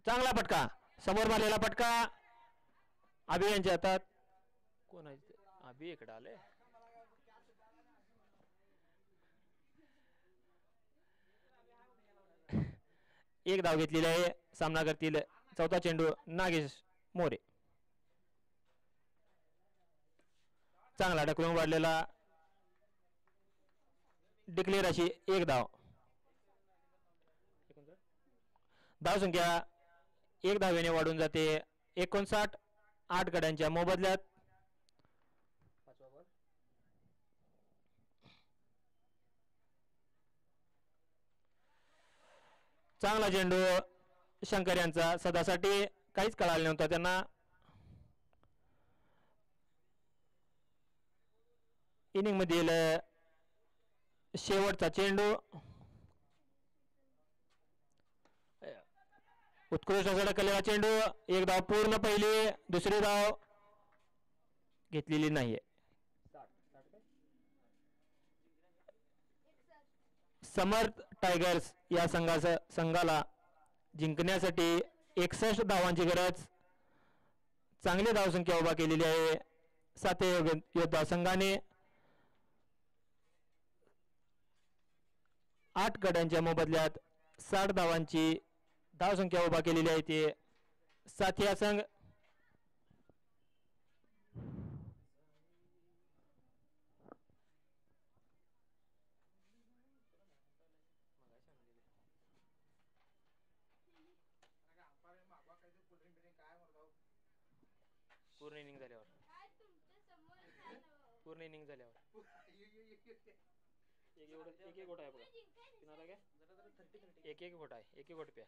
Speaker 1: चांगला फटका, समोर मारलेला फटका. अभि यांच्या हातात. कोण आहे ते? अभि इकडे आले. एक धाव घेतलेली आहे. सामना करतील. चौथा चेंडू नागेश मोरे. चांगला ढकलून वाढलेला. डिक्लेअर अशी 1 धाव. धाव संख्या 1 धावेने वाढून जाते. 59. 8 गड्यांच्या मोबदल्यात. चांगला चेंडू शंकर यांचा. सदासाठी काहीच कळालं नव्हतं त्यांना. इनिंग मधील शेवटचा चेंडू. उत्कृष्ट असा ढकललेला चेंडू. 1 धाव पूर्ण. पहिली, दुसरी धाव घेतलेली नाहीये. समर्थ टायगर्स या संघाला जिंकण्यासाठी 61 धावांची गरज. चांगली धावसंख्या उभा केलेली आहे साते योद्धा संघाने. 8 गड्यांच्या मोबदल्यात 60 धावांची धावसंख्या उभा केलेली आहे ते साथिया संघ.
Speaker 2: पूर्ण इनिंग झाल्यावर
Speaker 4: काय तुमच्या समोर झालं?
Speaker 2: पूर्ण इनिंग झाल्यावर एक एक गोट आहे बघा. किनारा काय एक एक गोट आहे. एक एक गोट प्या.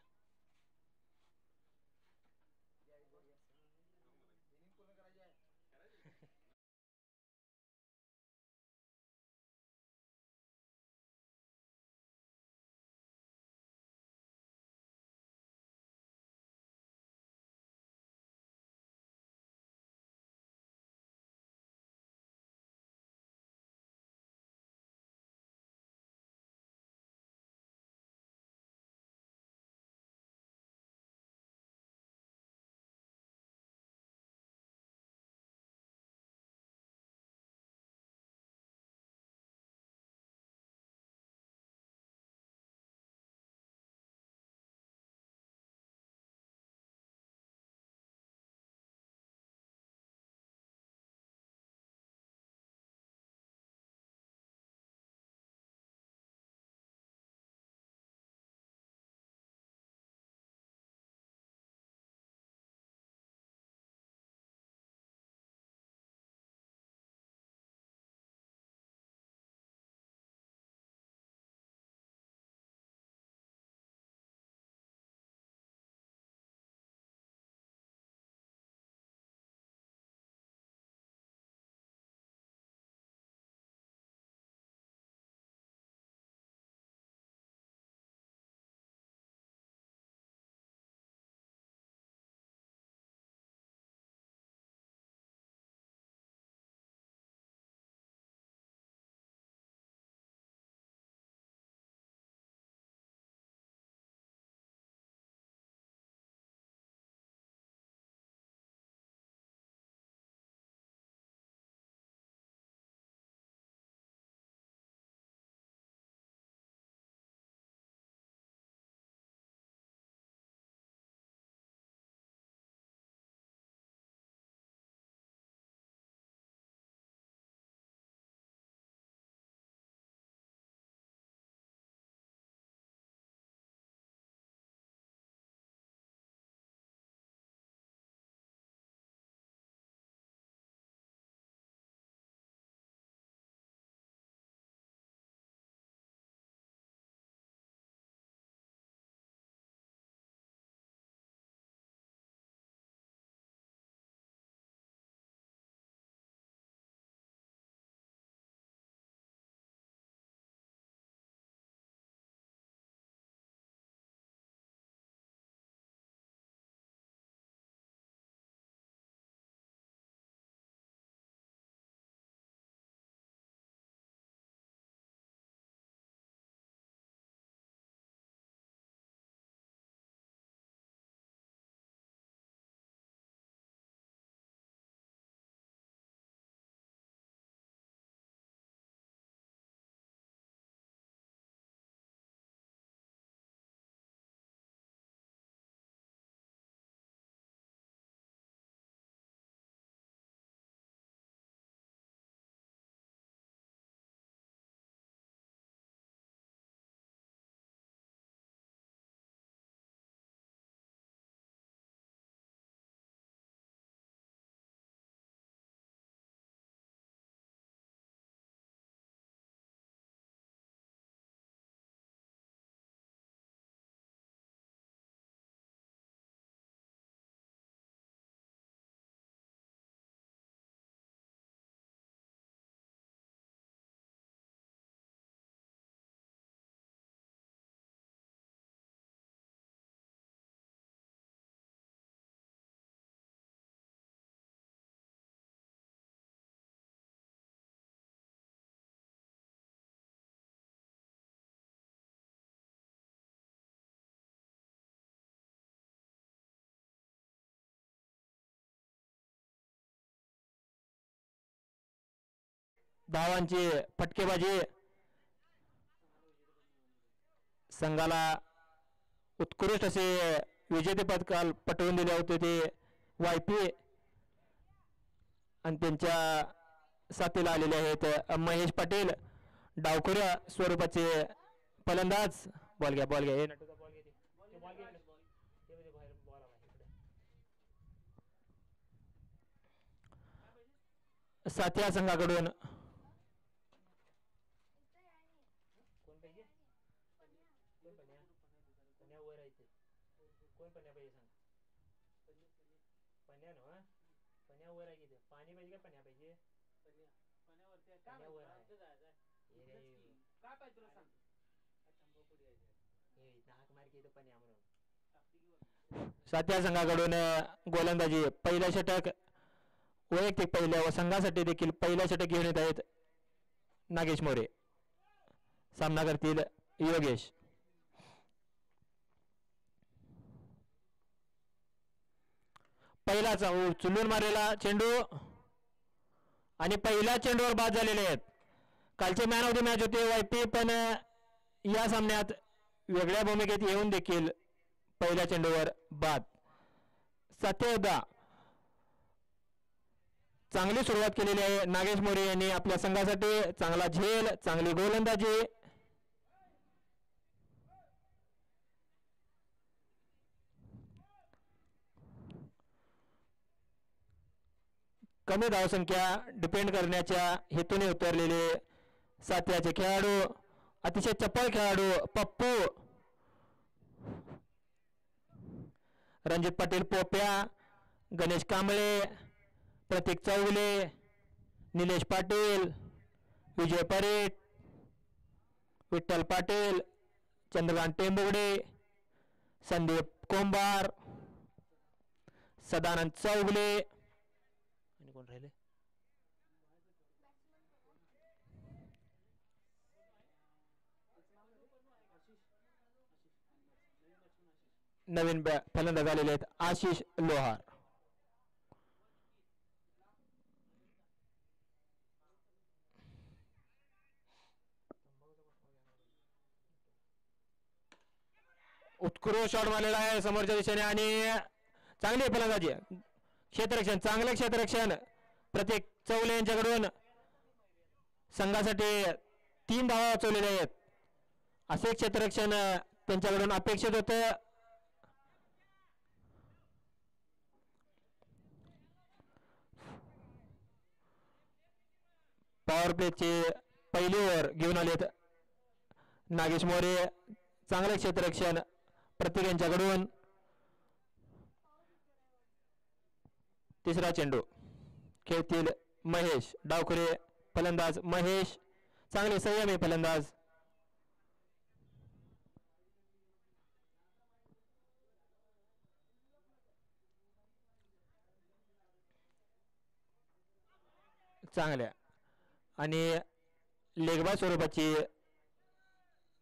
Speaker 1: धावांची फटकेबाजी संघाला उत्कृष्ट असे विजेतेपद काल पटवून दिले होते ते वायपी आणि त्यांच्या साथीला आलेले आहेत महेश पाटील डावखुऱ्या स्वरूपाचे फलंदाज. बॉल घ्या हे नटूचा बॉल घे ते बॉल घे इकडे. ते बाहेर बॉल आला इकडे. साथ्या संघाकडून कोण पाहिजे कोण पन्या वर आहे ते कोण पन्या पाहिजे सांग. पन्या ना पन्या वर आहे की ते पाणी पाहिजे का पन्या पाहिजे पन्या वर आहे काय पाहिजे तुला सांग. नाक मार की पन्या म्हणून. साथ्या संघाकडून गोलंदाजी पहिला षटक वैयक्तिक पहिल्या व संघासाठी देखील पहिला षटक घेऊन येत आहेत नागेश मोरे. सामना करतील योगेश. पहिलाच चुलून मारलेला चेंडू आणि पहिल्या चेंडूवर बाद झालेले आहेत. कालचे मॅन ऑफ द मॅच होते वायपी पण या सामन्यात वेगळ्या भूमिकेत येऊन देखील पहिल्या चेंडूवर बाद. सत्यदा चांगली सुरुवात केलेली आहे नागेश मोरे यांनी आपल्या संघासाठी. चांगला झेल चांगली गोलंदाजी. कमी धावसंख्या डिपेंड करण्याच्या हेतूने उतरलेले साथ्याचे खेळाडू अतिशय चपळ खेळाडू पप्पू रणजित पाटील पोप्या गणेश कांबळे प्रतीक चौगले निलेश पाटील विजय परेट विठ्ठल पाटील चंद्रकांत टेंबुगडे संदीप कोंबार सदानंद चौगले आणि कोण राहिले नवीन फलंदाज आलेले आहेत आशिष लोहार. उत्कृष्ट शॉट मारलेला आहे समोरच्या दिशेने आणि चांगली फलंदाजी क्षेत्ररक्षण चांगले क्षेत्ररक्षण प्रत्येक चौले यांच्याकडून संघासाठी 3 धावा वाचवलेल्या आहेत. असे क्षेत्ररक्षण त्यांच्याकडून अपेक्षित होतं. पॉवर प्लेचे पहिली ओव्हर घेऊन आलेत नागेश मोरे. चांगले क्षेत्ररक्षण प्रत्येक यांच्याकडून. तिसरा चेंडू खेळतील महेश डावखुरे फलंदाज महेश चांगले संयमी फलंदाज. चांगल्या आणि लेगबाय स्वरूपाची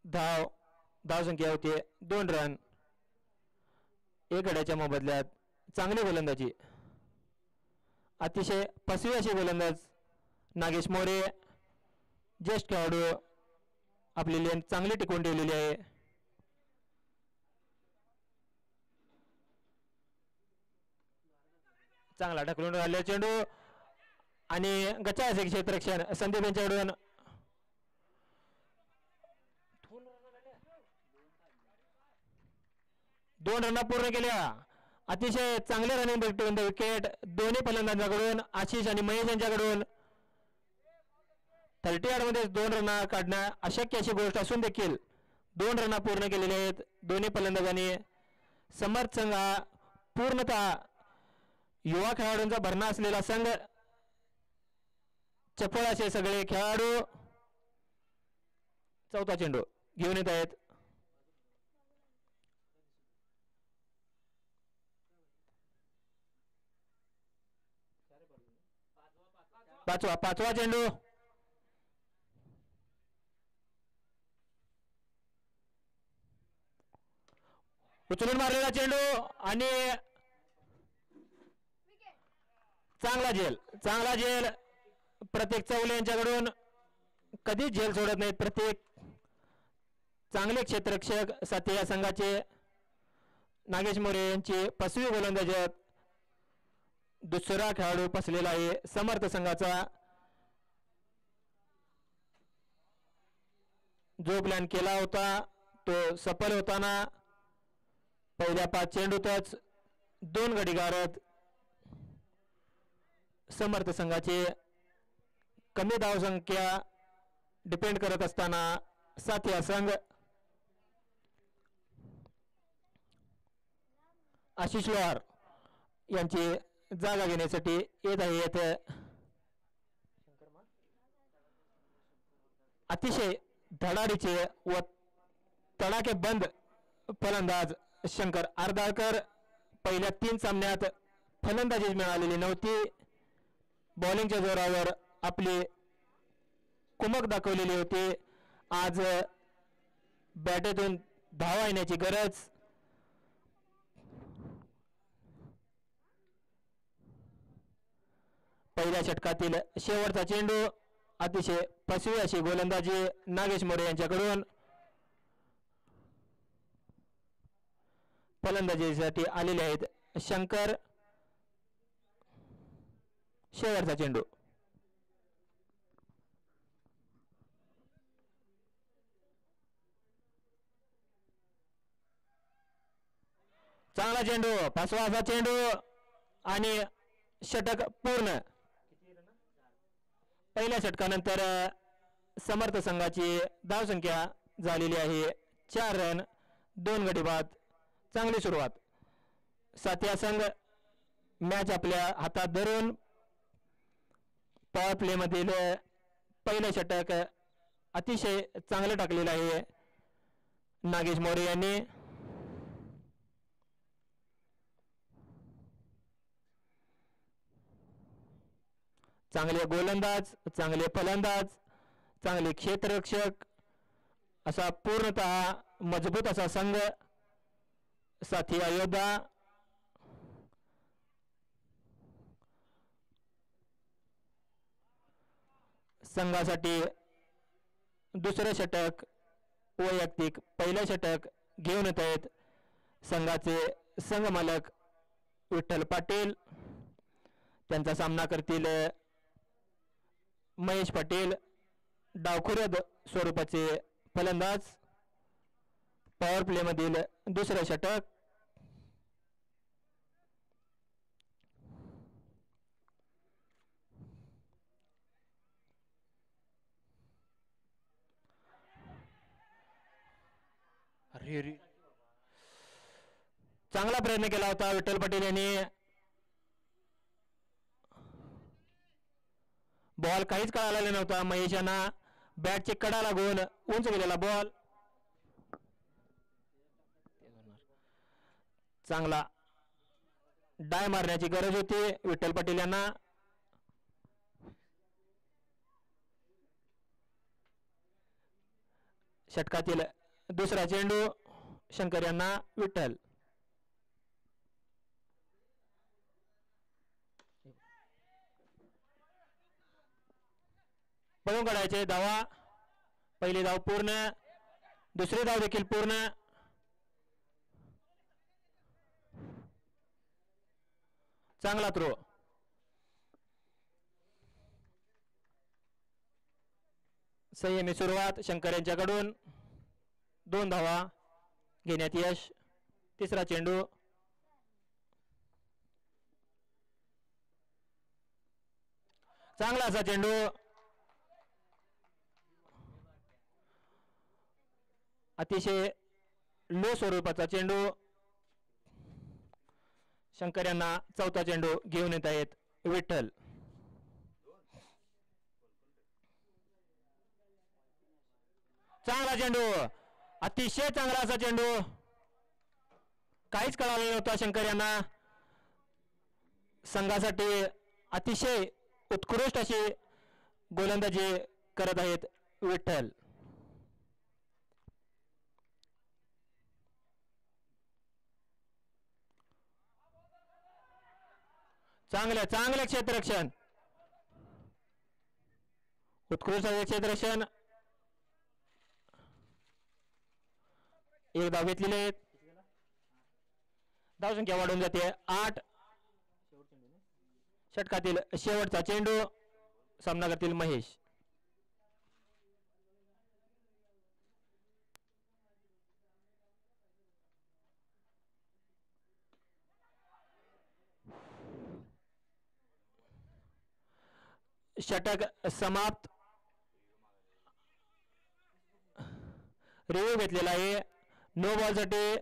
Speaker 1: धावसंख्या होती 2 रन 1 गड्याच्या मोबदल्यात. चांगली गोलंदाजी अतिशय फसवी अशी गोलंदाज नागेश मोरे. ज्येष्ठ खेळाडू आपली लेन चांगली टिकवून ठेवलेली आहे. चांगला ढकलून राहिला चेंडू आणि गच्चा असे क्षेत्ररक्षण संदीप यांच्याकडून. 2 रन पूर्ण केल्या. अतिशय चांगले रनिंग भेटून विकेट दोन्ही फलंदाजांकडून आशिष आणि महेश यांच्याकडून. 30 मध्ये 2 रन काढणं अशक्य अशी गोष्ट असून देखील 2 रन पूर्ण केलेले आहेत दोन्ही फलंदाजांनी. समर्थ संघ हा पूर्णतः युवा खेळाडूंचा भरणा असलेला संघ. चपळ असे सगळे खेळाडू. चौथा चेंडू घेऊन येत आहेत पाचवा चेंडू उचलून मारलेला चेंडू आणि चांगला झेल प्रत्येक चौले यांच्याकडून कधीच झेल सोडत नाहीत. प्रत्येक चांगले क्षेत्ररक्षक साथी या संघाचे नागेश मोरे यांची 5वी गोलंदाजी आहेत. दुसरा खेळाडू फसलेला आहे समर्थ संघाचा. जो प्लॅन केला होता तो सफल होताना पहिल्या 5 चेंडूतच 2 गडी गारत समर्थ संघाचे कमी धावसंख्या डिपेंड करत असताना साथी संघ आशिष लोहार यांची जागा घेण्यासाठी येत आहेत. अतिशय धडाडीचे व तडाखे बंद फलंदाज शंकर आरदाळकर. पहिल्या 3 सामन्यात फलंदाजी मिळालेली नव्हती. बॉलिंगच्या जोरावर आपली कुमक दाखवलेली होती. आज बॅटेतून धावा येण्याची गरज. पहिल्या षटकातील शेवटचा चेंडू अतिशय फसवी अशी गोलंदाजी नागेश मोरे यांच्याकडून. फलंदाजीसाठी आलेले आहेत शंकर. शेवटचा चेंडू चांगला चेंडू 5वा असा चेंडू आणि षटक पूर्ण. पहिल्या षटकानंतर समर्थ संघाची धावसंख्या झालेली आहे 4 रन 2 गडी बाद. चांगली सुरुवात. साथी संघ मॅच आपल्या हातात धरून पॉवर प्ले मधील पहिलं षटक अतिशय चांगलं टाकलेलं आहे नागेश मोरे यांनी. चांगले गोलंदाज, चांगले फलंदाज, चांगले क्षेत्ररक्षक असा पूर्णतः मजबूत असा संघ साथी योद्धा. संघासाठी दुसरे षटक वैयक्तिक पहिलं षटक घेऊन येत आहेत संघाचे संघ मालक विठ्ठल पाटील. त्यांचा सामना करतील महेश पाटील. डावखुर्द स्वरूपाचे फलंदाज. पॉवर प्ले मधील दुसरे षटक. चांगला प्रयत्न केला होता विठ्ठल पाटील यांनी. बॉल काहीच कळालेला नव्हता. महेश यांना बॅटची कडा लागून उंच गेलेला बॉल. चांगला डाय मारण्याची गरज होती विठ्ठल पाटील यांना. षटकातील दुसरा चेंडू शंकर यांना विठ्ठल. पळून काढायचे धावा. पहिली धाव पूर्ण. दुसरी धाव देखील पूर्ण. चांगला थ्रो. संयमी सुरुवात शंकर यांच्याकडून. 2 धावा घेण्यात यश. तिसरा चेंडू. चांगला असा चेंडू. अतिशय लो स्वरूपाचा चेंडू. शंकर यांना चौथा चेंडू घेऊन येत आहेत विठ्ठल. चांगला चेंडू. अतिशय चांगला असा चेंडू. काहीच कळालं नव्हतं शंकर यांना. संघासाठी अतिशय उत्कृष्ट अशी गोलंदाजी करत आहेत विठ्ठल. चांगलं क्षेत्ररक्षण. उत्कृष्ट क्षेत्ररक्षण, एक धाव घेतलेले आहेत. धावसंख्या वाढून जाते 8. षटकातील शेवटचा चेंडू सामना करतील महेश. षटक समाप्त. रिव्ह्यू घेतलेला आहे. नो बॉलसाठी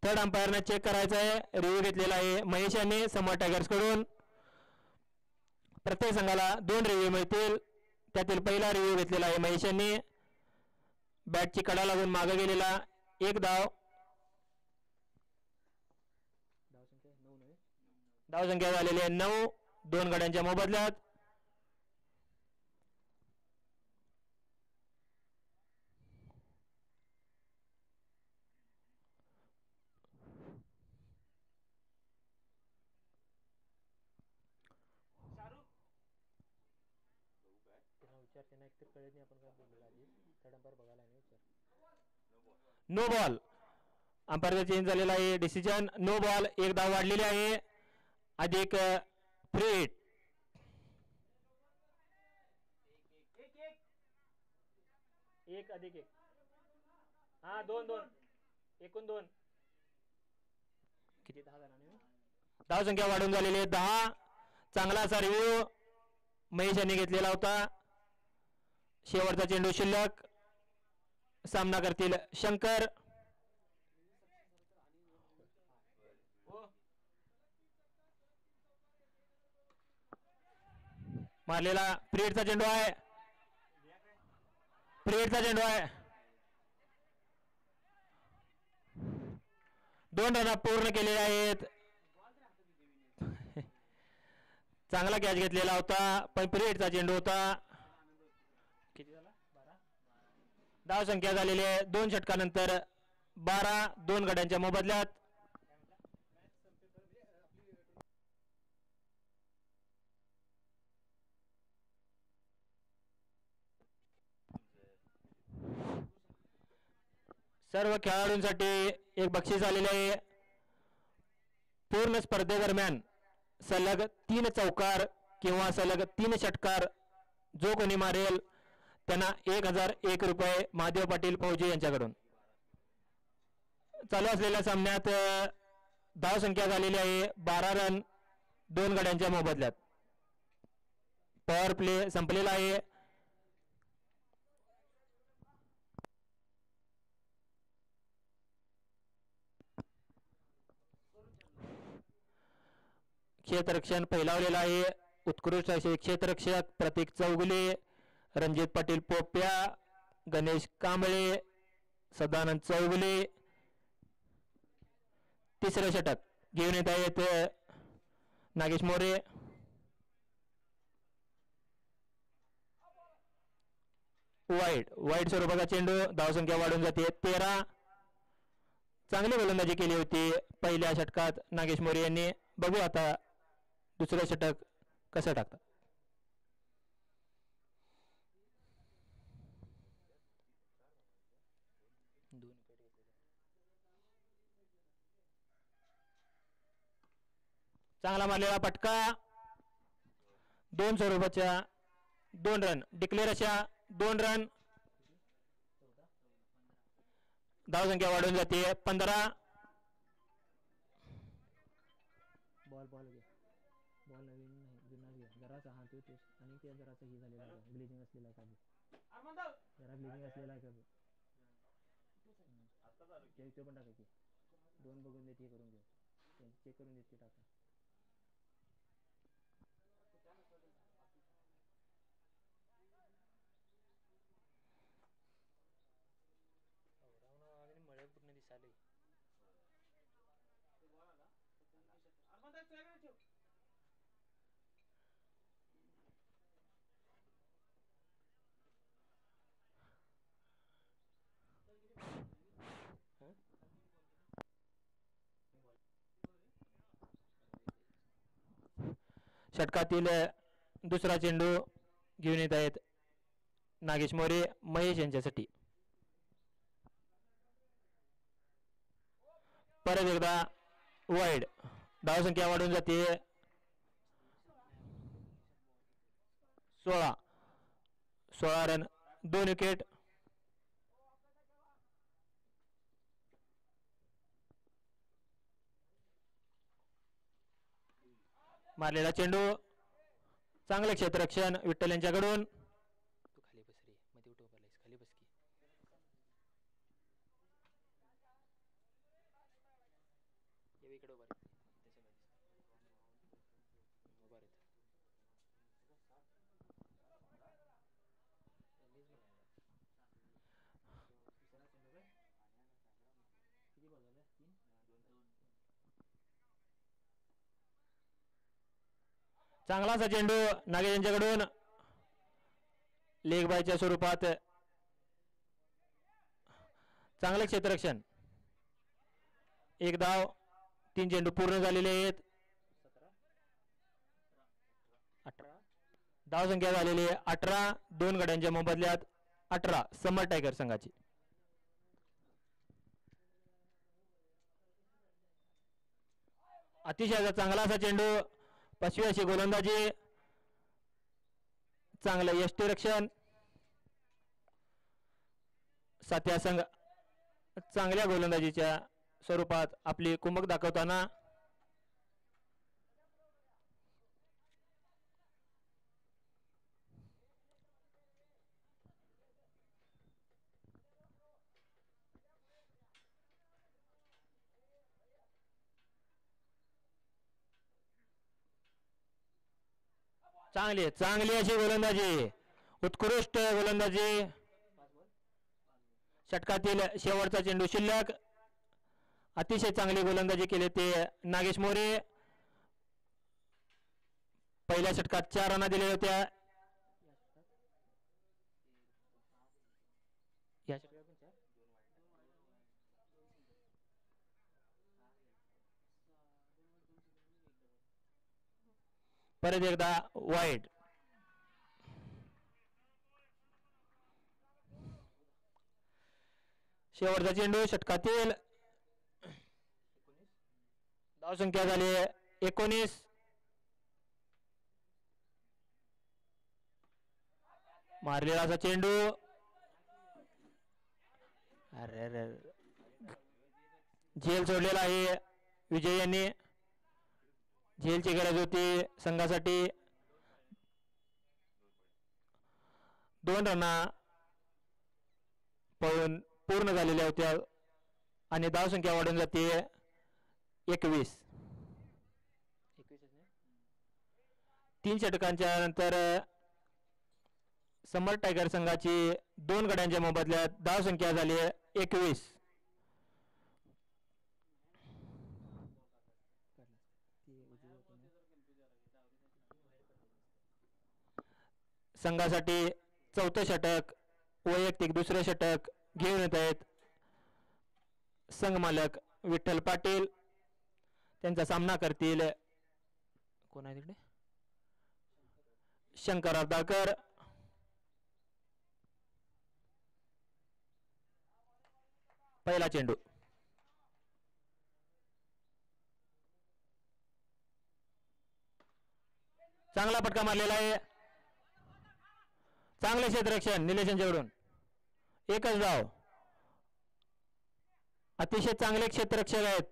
Speaker 1: थर्ड अंपायरने चेक करायचं आहे. रिव्ह्यू घेतलेला आहे महेश यांनी समोर टायगर्स कडून. प्रत्येक संघाला 2 रिव्ह्यू मिळतील. त्यातील पहिला रिव्ह्यू घेतलेला आहे महेश यांनी. बॅटची कडा लागून मागे गेलेला 1 धाव. धावसंख्या झालेली आहे 9. 2 गड्यांच्या मोबदल्यात. No ball. अंपायरचा चेंज झालेला आहे. Decision no ball. 1 धाव वाढलेली आहे. अधिक फ्री हिट. एक अधिक 1. हा 2 एकूण 2 किती 10 जणांनी. धावसंख्या वाढून झालेली आहे 10. चांगला असा रिव्ह्यू महेश यांनी घेतलेला होता. शेवटचा चेंडू शिल्लक. सामना करतील शंकर. मारलेला प्रियडचा चेंडू आहे. प्रियडचा चेंडू आहे. 2 रन पूर्ण केलेले आहेत. चांगला कॅच घेतलेला होता पण प्रियडचा चेंडू होता. किती झाला 12. धावसंख्या झालेली आहे 2 षटकानंतर 12. 2 गड्यांच्या मोबदल्यात. सर्व खेळाडूंसाठी एक बक्षीस आलेले आहे. पूर्ण स्पर्धेदरम्यान सलग 3 चौकार किंवा सलग 3 षटकार जो कोणी मारेल त्यांना 1001 रुपये महादेव पाटील फौजी यांच्याकडून. चालू असलेल्या सामन्यात धावसंख्या झालेली आहे 12 रन 2 गड्यांच्या मोबदल्यात. पॉवर प्ले संपलेला आहे. क्षेत्ररक्षण फैलावलेला आहे. उत्कृष्ट असे क्षेत्ररक्षक प्रतीक चौगुले, रणजित पाटील पोप्या, गणेश कांबळे, सदानंद चौगुले. तिसरे षटक घेऊन येत आहेत नागेश मोरे. वाईट स्वरूपाचा चेंडू. धावसंख्या वाढून जाते 13. चांगली गोलंदाजी केली होती पहिल्या षटकात नागेश मोरे यांनी. बघू आता दुसरं षटक कसं टाकतात. चांगला मारलेला फटका. 2 स्वरूपाच्या 2 रन डिक्लेअर अशा 2 रन. धावसंख्या वाढून जाते 15. बॉल घे. बॉल नवीन नाही जुना घे. जरासा हा तो आणि ते जरासा हे झालेला आहे ग्लिचिंग असलेला आहे का जरा ग्लिचिंग असलेला आहे का ते पण टाका की 2 बघून देते करून घे. चेक करून देते टाका.
Speaker 2: मळे पूर्ण दिसाले.
Speaker 1: षटकातील दुसरा चेंडू घेऊन येत आहेत नागेश मोरे महेश यांच्यासाठी. परत एकदा वाईड. धावसंख्या वाढून जाते 16 रन 2 विकेट. मारलेला चेंडू चांगले क्षेत्ररक्षण विठ्ठल यांच्याकडून.
Speaker 2: तू खाली बस रे, मध्ये उठव बोलायस, खाली बस की. ये इकडे उभा रे. उभा रे.
Speaker 1: चांगला असा चेंडू नागेश यांच्याकडून लेग बायच्या स्वरूपात. चांगले क्षेत्ररक्षण. एक धाव. 3 चेंडू पूर्ण झालेले आहेत.
Speaker 2: 18.
Speaker 1: धाव संख्या झालेली आहे 18. 2 गड्यांच्या मोबदल्यात 18 समर टायगर संघाची. अतिशय चांगला असा चेंडू. पश्चिमी अशी गोलंदाजी. चांगलं यष्टीरक्षण. साथ्या संघ चांगल्या गोलंदाजीच्या स्वरूपात आपली कुमक दाखवताना. चांगली चांगली अशी गोलंदाजी. उत्कृष्ट गोलंदाजी. षटकातील शेवटचा चेंडू शिल्लक. अतिशय चांगली गोलंदाजी केली ते नागेश मोरे. पहिल्या षटकात 4 रन दिल्या होत्या.
Speaker 2: या षटकात पण 4.
Speaker 1: परत एकदा वाईड. शेवटचा चेंडू षटकातील. धावसंख्या झाली 19. मारलेला असा चेंडू. अरे अरे झेल सोडलेला आहे विजय यांनी. झेलची गरज होती संघासाठी. 2 रन पळून पूर्ण झालेल्या होत्या आणि धावसंख्या वाढून जाते 21. 3 षटकांच्या नंतर समर टायगर संघाची 2 गड्यांच्या मोबदल्यात धावसंख्या झाली 21. संघासाठी 4थं षटक वैयक्तिक 2रं षटक घेऊन येत आहेत संघ मालक विठ्ठल पाटील. त्यांचा सामना करतील कोण आहे तिकडे शंकर अर्दाळकर. पहिला चेंडू. चांगला फटका मारलेला आहे. चांगले क्षेत्ररक्षण निलेश यांच्याकडून. एकच धाव. अतिशय चांगले क्षेत्ररक्षक आहेत.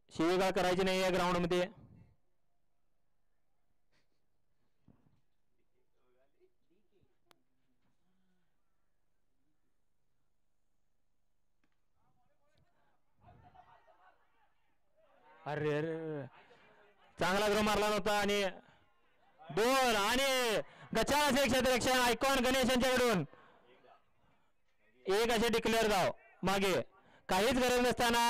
Speaker 1: शिवीगाळ करायची नाही या ग्राउंड मध्ये. अरे अरे चांगला ग्रो मारला नव्हता आणि 2 आणि गचाळ असे क्षेत्ररक्षण आयकॉन गणेश यांच्याकडून. एक असे डिक्लेअर धाव मागे काहीच गरज नसताना.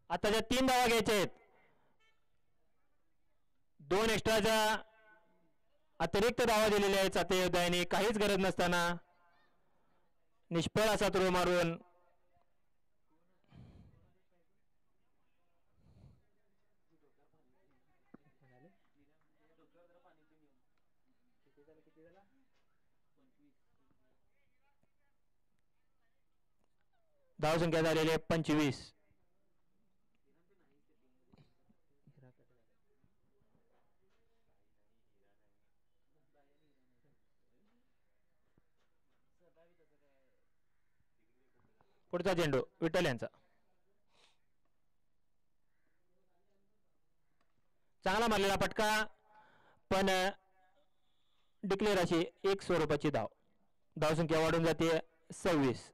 Speaker 1: आताच्या 3 धावा घ्यायच्या आहेत. 2 एक्स्ट्राच्या अतिरिक्त धावा दिलेल्या आहेत साते योद्ध्यांनी काहीच गरज नसताना. निष्फळ असा थ्रो मारून धावसंख्या झालेली आहे 25. पुढचा चेंडू विठ्ठल यांचा. चांगला मारलेला फटका पण डिक्लेअर अशी एक स्वरूपाची धाव. धावसंख्या वाढून जाते 26.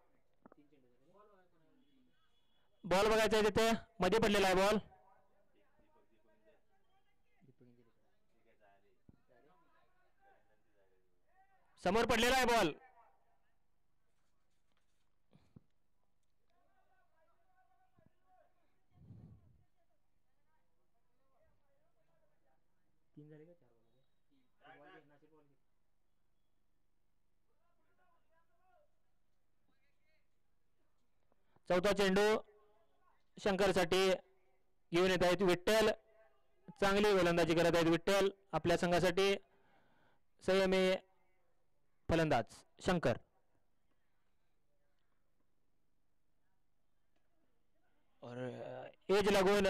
Speaker 1: बॉल बघायचा आहे तिथे मध्ये पडलेला आहे बॉल. समोर पडलेला आहे बॉल. चौथा चेंडू शंकरसाठी घेऊन येत आहेत विठ्ठल. चांगली गोलंदाजी करत आहेत विठ्ठल. आपल्या संघासाठी संयमी फलंदाज शंकर. और एज लागून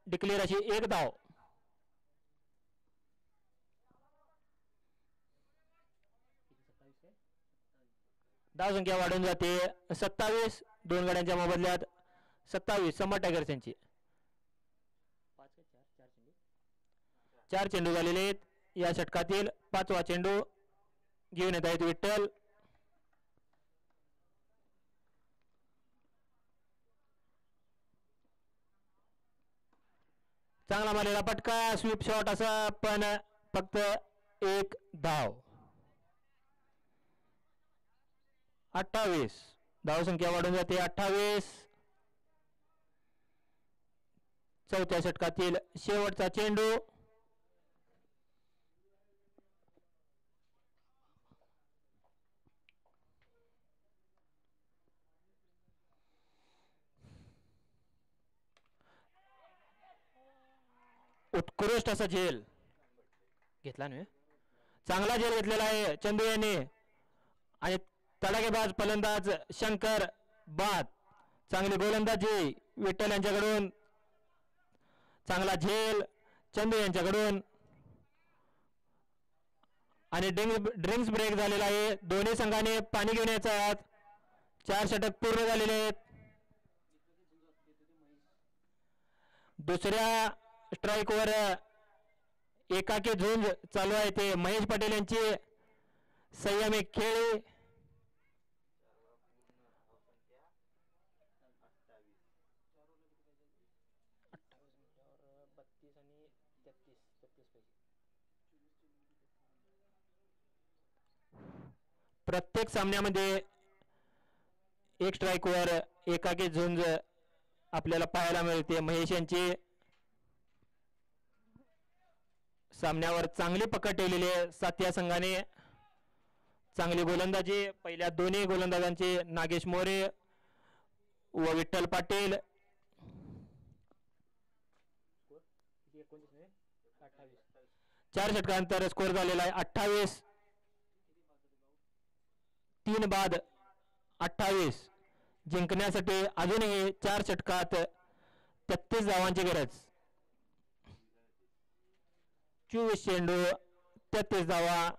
Speaker 1: डिक्लेअर अशी एक धाव. धावसंख्या वाढून जाते 27. दोन गड्यांच्या मोबदल्यात 27 समोर टायगर्स यांची. 4 चेंडू झालेले आहेत या षटकातील. 5वा चेंडू घेऊन येत आहेत विठ्ठल. चांगला मारलेला पटका स्वीप शॉट असा पण फक्त एक धाव. 28. धावसंख्या वाढून जाते 28. चौथ्या षटकातील शेवटचा चेंडू. उत्कृष्ट असा झेल घेतला नाही. चांगला झेल घेतलेला आहे चंदू यांनी आणि तडाखेबाज फलंदाज शंकर बाद. चांगली गोलंदाजी विठ्ठल यांच्याकडून. चांगला झेल चंदू यांच्याकडून आणि ड्रिंक्स ब्रेक झालेला आहे. दोन्ही संघाने पाणी घेऊन यायचं आहेत. 4 षटक पूर्ण झालेले आहेत. दुसऱ्या स्ट्राईकवर एकाकी झुंज चालू आहे ते महेश पटेल यांची संयमी खेळी. प्रत्येक सामन्यामध्ये एक स्ट्राईकवर एकाकी झुंज आपल्याला पाहायला मिळते महेश यांची. सामन्यावर चांगली पकड ठेवलेली आहे सातव्या संघाने. चांगली गोलंदाजी पहिल्या दोन्ही गोलंदाजांचे नागेश मोरे व विठ्ठल पाटील. 4 षटकांतर स्कोर झालेला आहे 28. 3 बाद 28. जिंकण्यासाठी अजूनही 4 षटकात 33 धावांची गरज. 24 चेंडू 33 धावा.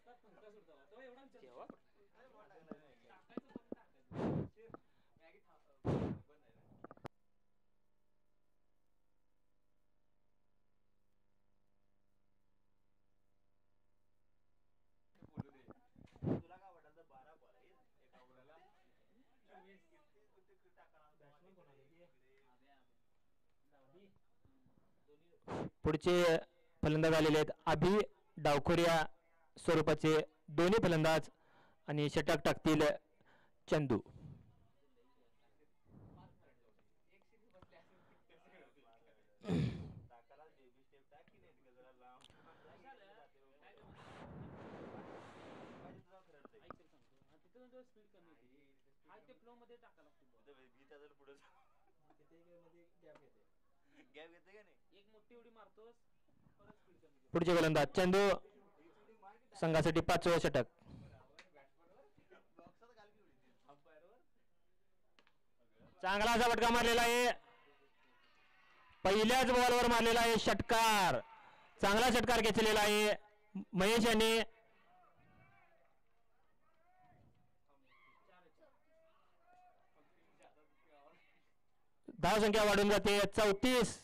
Speaker 2: तेव्हा
Speaker 3: तुला काय वाटलं 12 बॉल आहेत एका ओव्हरला
Speaker 1: पुढचे फलंदाज आलेले आहेत अभि डावखोऱ्या स्वरूपाचे दोन्ही फलंदाज आणि षटक टाकतील चंदू.
Speaker 3: टाकाला बेबी स्टेप टाक की नाही तिकडे जरा लांब पाहिजे तुला खरंच आहे
Speaker 2: तिथं स्पीड कमी होती हा ते फ्लो मध्ये टाका लागतो
Speaker 3: गीता जर पुढे मध्ये गॅप येते का नाही
Speaker 2: एक मोठी उडी मारतोस परत स्पीड कमी
Speaker 1: पुढचे गोलंदाज चंदू संघासाठी 5वे षटक.
Speaker 3: बॉक्सर घाल की उडी अंपायर वर
Speaker 1: चांगला असा फटका मारलेला आहे. पहिल्याच बॉलवर मारलेला आहे षटकार. चांगला षटकार घेतलेला आहे महेश यांनी. धावसंख्या वाढून जाते 34.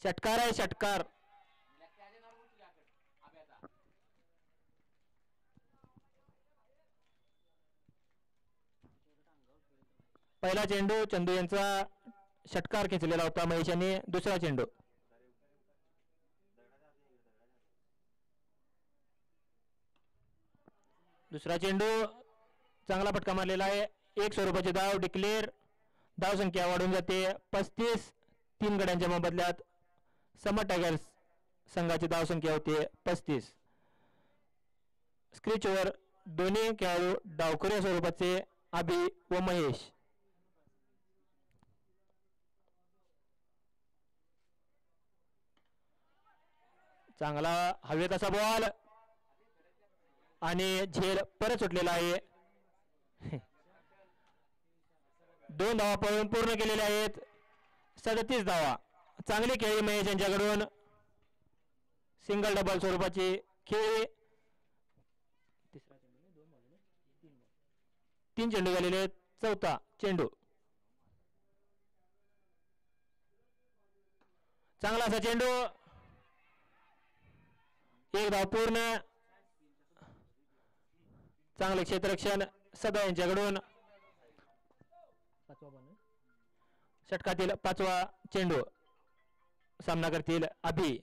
Speaker 1: षटकार आहे षटकार. पहिला चेंडू चंदू यांचा षटकार खेचलेला होता महेश यांनी. दुसरा चेंडू चांगला फटका मारलेला आहे. 1 स्वरूपाचे धाव डिक्लेअर. धावसंख्या वाढून जाते 35. 3 गड्यांच्या मोबदल्यात सम टायगर्स संघाची धावसंख्या होते 35. स्क्रीचवर दोन्ही खेळाडू डावखोऱ्या स्वरूपाचे अभि व महेश. चांगला हवेत असा बॉल आणि झेल परत सुटलेला आहे. 2 धावा पळून पूर्ण केलेल्या आहेत. 37 धावा. चांगली खेळी महेश यांच्याकडून. सिंगल डबल स्वरूपाची खेळी. 3 चेंडू झालेले आहेत. 4था चेंडू. चांगला असा चेंडू. 1 धाव पूर्ण. चांगले क्षेत्ररक्षण सदा यांच्याकडून. षटकातील 5वा चेंडू. सामना करतील अभि.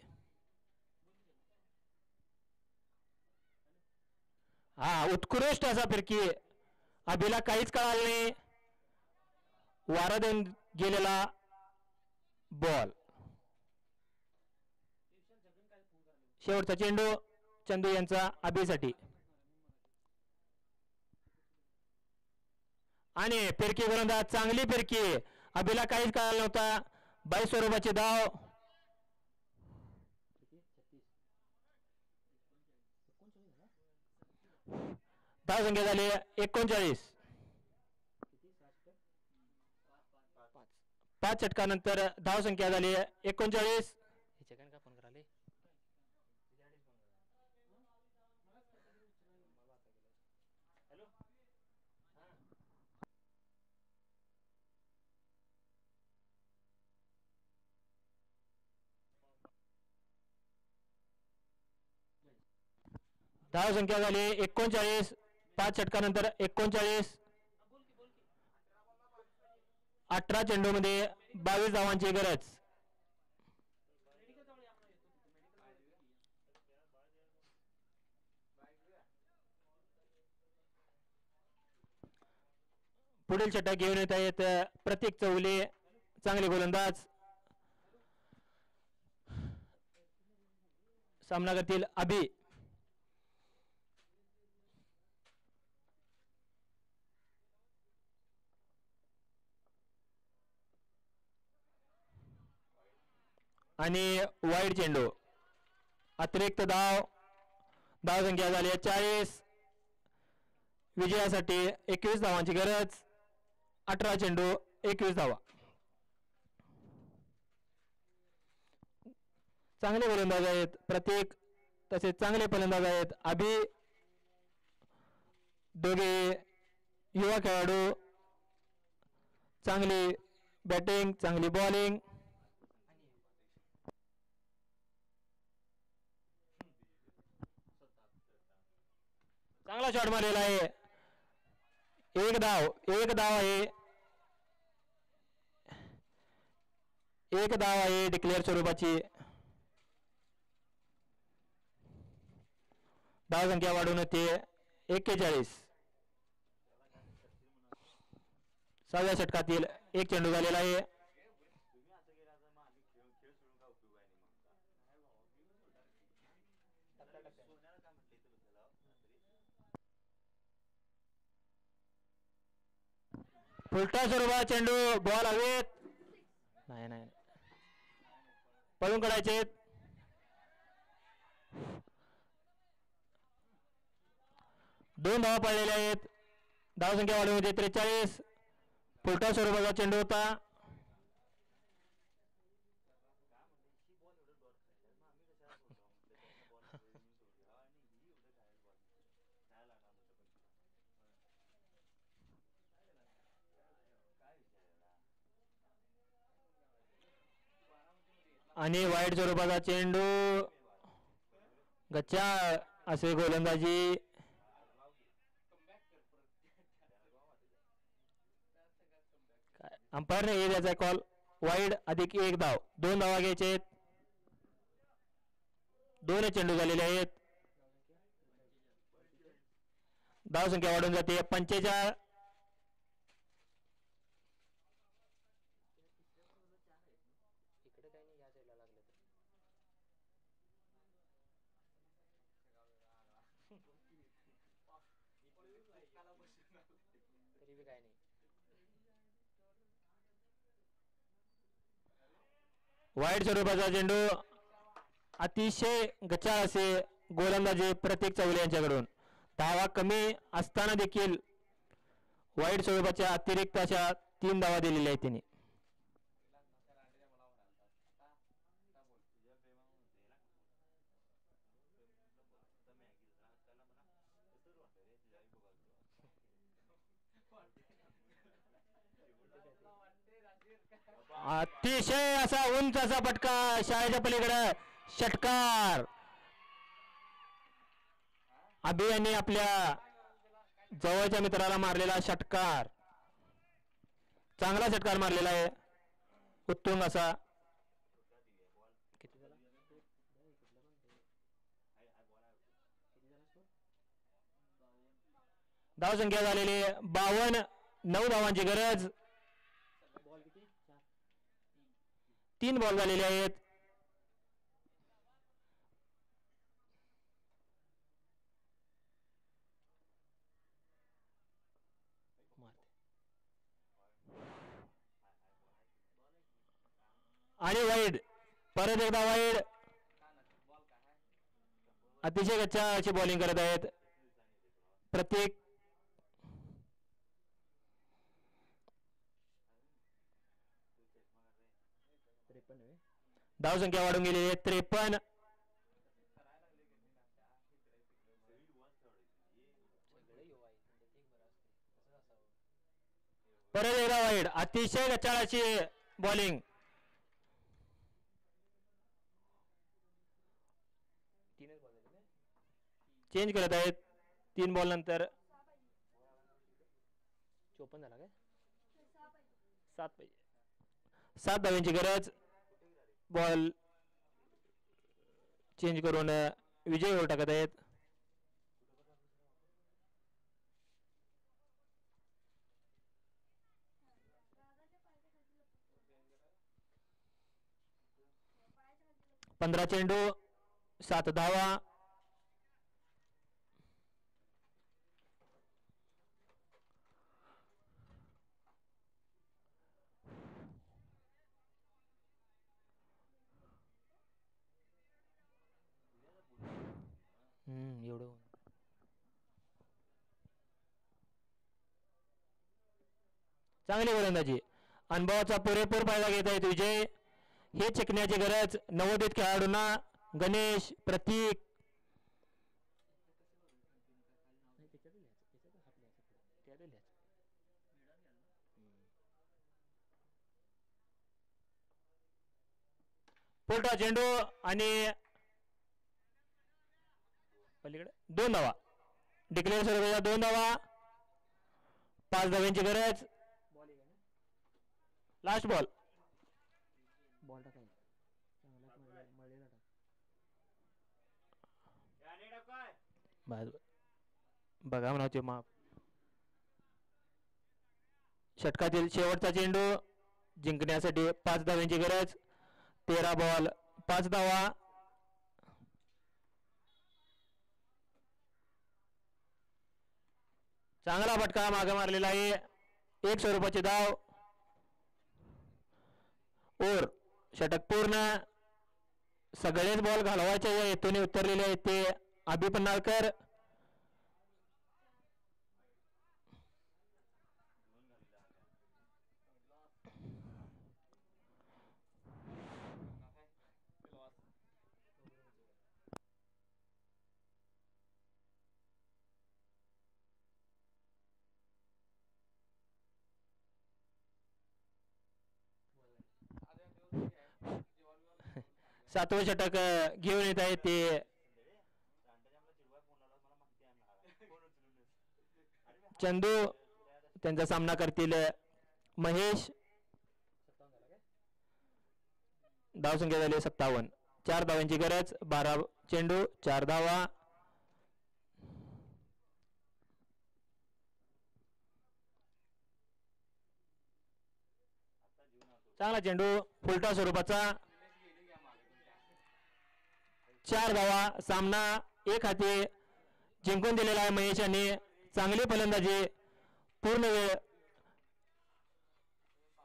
Speaker 1: हा उत्कृष्ट असा फिरकी. अभिला काहीच कळालं नाही. वारा देऊन गेलेला बॉल. शेवटचा चेंडू चंदू यांचा अभिसाठी. आणि फिरकी गोलंदाज चांगली फिरकी. अभिला काहीच कळालं नव्हता. 22 स्वरूपाची धाव. धावसंख्या झाली 39. 5 षटकानंतर धावसंख्या झाली 39.
Speaker 2: का फोन कराले हॅलो
Speaker 1: धावसंख्या झाली 39. 5 षटकानंतर 39. 18 चेंडूमध्ये 22 धावांची गरज. पुढील षटक घेऊन येत आहेत प्रतीक चौले. चांगले गोलंदाज. सामना करतील अभि. आणि वाईड चेंडू. अतिरिक्त धाव. धाव संख्या झाली आहे 40. विजयासाठी 21 धावांची गरज. 18 चेंडू 21 धावा. चांगले गोलंदाज आहेत प्रत्येक, तसेच चांगले फलंदाज आहेत अभि. दोघे युवा खेळाडू. चांगली बॅटिंग, चांगली बॉलिंग. चांगला शॉट मारलेला आहे. एक धाव आहे. एक धाव आहे डिक्लेअर स्वरूपाची. धाव संख्या वाढून होते 41. 6व्या षटकातील एक चेंडू झालेला आहे.
Speaker 3: तुम्ही असं केलं तर मग आम्ही खेळ खेळ सोडून काय उपयोग आहे नाही मग सोन्याला काय म्हटलं इथं बसलेला
Speaker 1: फुलटा स्वरूपात चेंडू. बॉल हवेत. नाही पळून काढायचे. दोन धावा पडलेल्या आहेत. धाव संख्या वाढून होते 43. फुलटा स्वरूपाचा चेंडू होता. आणि वाईट स्वरूपाचा चेंडू. गच्चा असे गोलंदाजी. अंपायरने हे द्यायचा कॉल. वाईड अधिक एक धाव. 2 धावा घ्यायचे आहेत. 2 चेंडू झालेले आहेत. धाव संख्या वाढून जाते 45.
Speaker 2: इकडे काही नाही, या साईडला लागलं तरी बी काय नाही.
Speaker 1: वाईट स्वरूपाचा चेंडू. अतिशय गचाळ असे गोलंदाजी प्रत्येक चौले यांच्याकडून. धावा कमी असताना देखील वाईट स्वरूपाच्या अतिरिक्त अशा 3 धावा दिलेल्या आहेत त्यांनी. अतिशय असा उंच असा फटका शाळेच्या पलीकडे. षटकार. अभि यांनी आपल्या जवळच्या मित्राला मारलेला षटकार. चांगला षटकार मारलेला आहे. उत्तुंग असा.
Speaker 2: किती झाला?
Speaker 1: धाव संख्या झालेली 52. 9 धावांची गरज. 3 बॉल झालेले आहेत. आणि वाईड. परत एकदा वाईड. अतिशय गच्चा अशी बॉलिंग करत आहेत प्रत्येक. धाव संख्या वाढून गेलेली आहे 53. परत एकदा वाईड. अतिशय गच्चाळ अशी बॉलिंग. चेंज करत आहेत 3 बॉल नंतर.
Speaker 2: 54 झाला काय?
Speaker 1: 7 पाहिजे. 7 धावांची गरज. बॉल चेंज करून विजय वर टाकत आहेत. पंधरा चेंडू 7 धावा.
Speaker 2: एवढं
Speaker 1: चांगली गोलंदाजी. अनुभवाचा पुरेपूर फायदा घेत आहेत विजय. हे शिकण्याची गरज नवोदित खेळाडूंना. गणेश, प्रतीक, पुलटा चेंडू आणि पलीकडे 2 धावा. डिक्लेअर स्वरूपाच्या 2 धावा. 5 धाव्यांची गरज. Last ball.
Speaker 2: बॉल टाकाय
Speaker 1: बघा म्हणावते माप. षटकातील शेवटचा चेंडू जिंकण्यासाठी 5 धाव्यांची गरज. 13 बॉल 5 धावा. चांगला फटका मागे मारलेला आहे. 1 स्वरूपाची धाव. ओर षटक पूर्ण. सगळेच बॉल घालवायच्या या हेतूने उतरलेले आहेत ते अभि पन्हाळकर. सातवं षटक घेऊन येत आहे ते चंदू. त्यांचा सामना करतील महेश. धावसंख्या झाली 57. 4 धावांची गरज. 12 चेंडू 4 धावा. चांगला चेंडू फुलटा स्वरूपाचा. 4 धावा. सामना 1 हाती जिंकून दिलेला आहे महेश यांनी. चांगली फलंदाजी. पूर्ण वेळ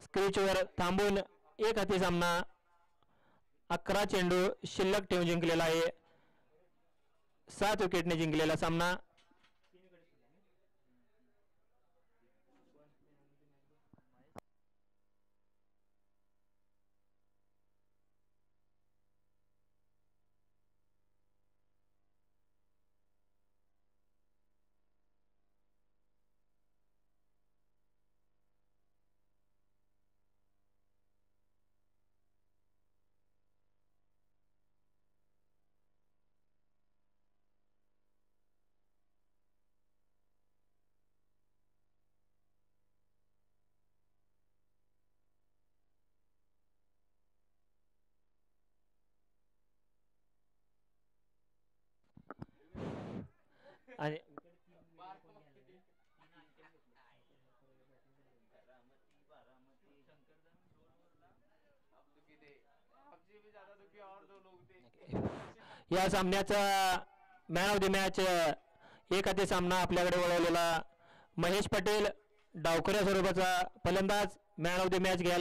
Speaker 1: स्क्रीचवर थांबून 1 हाती सामना 11 चेंडू शिल्लक ठेवून जिंकलेला आहे. 7 विकेटने जिंकलेला सामना. आणि या सामन्याचा मॅन ऑफ द मॅच 1 हाती सामना आपल्याकडे वळवलेला महेश पटेल डावखऱ्या स्वरूपाचा फलंदाज मॅन ऑफ द मॅच घ्यायला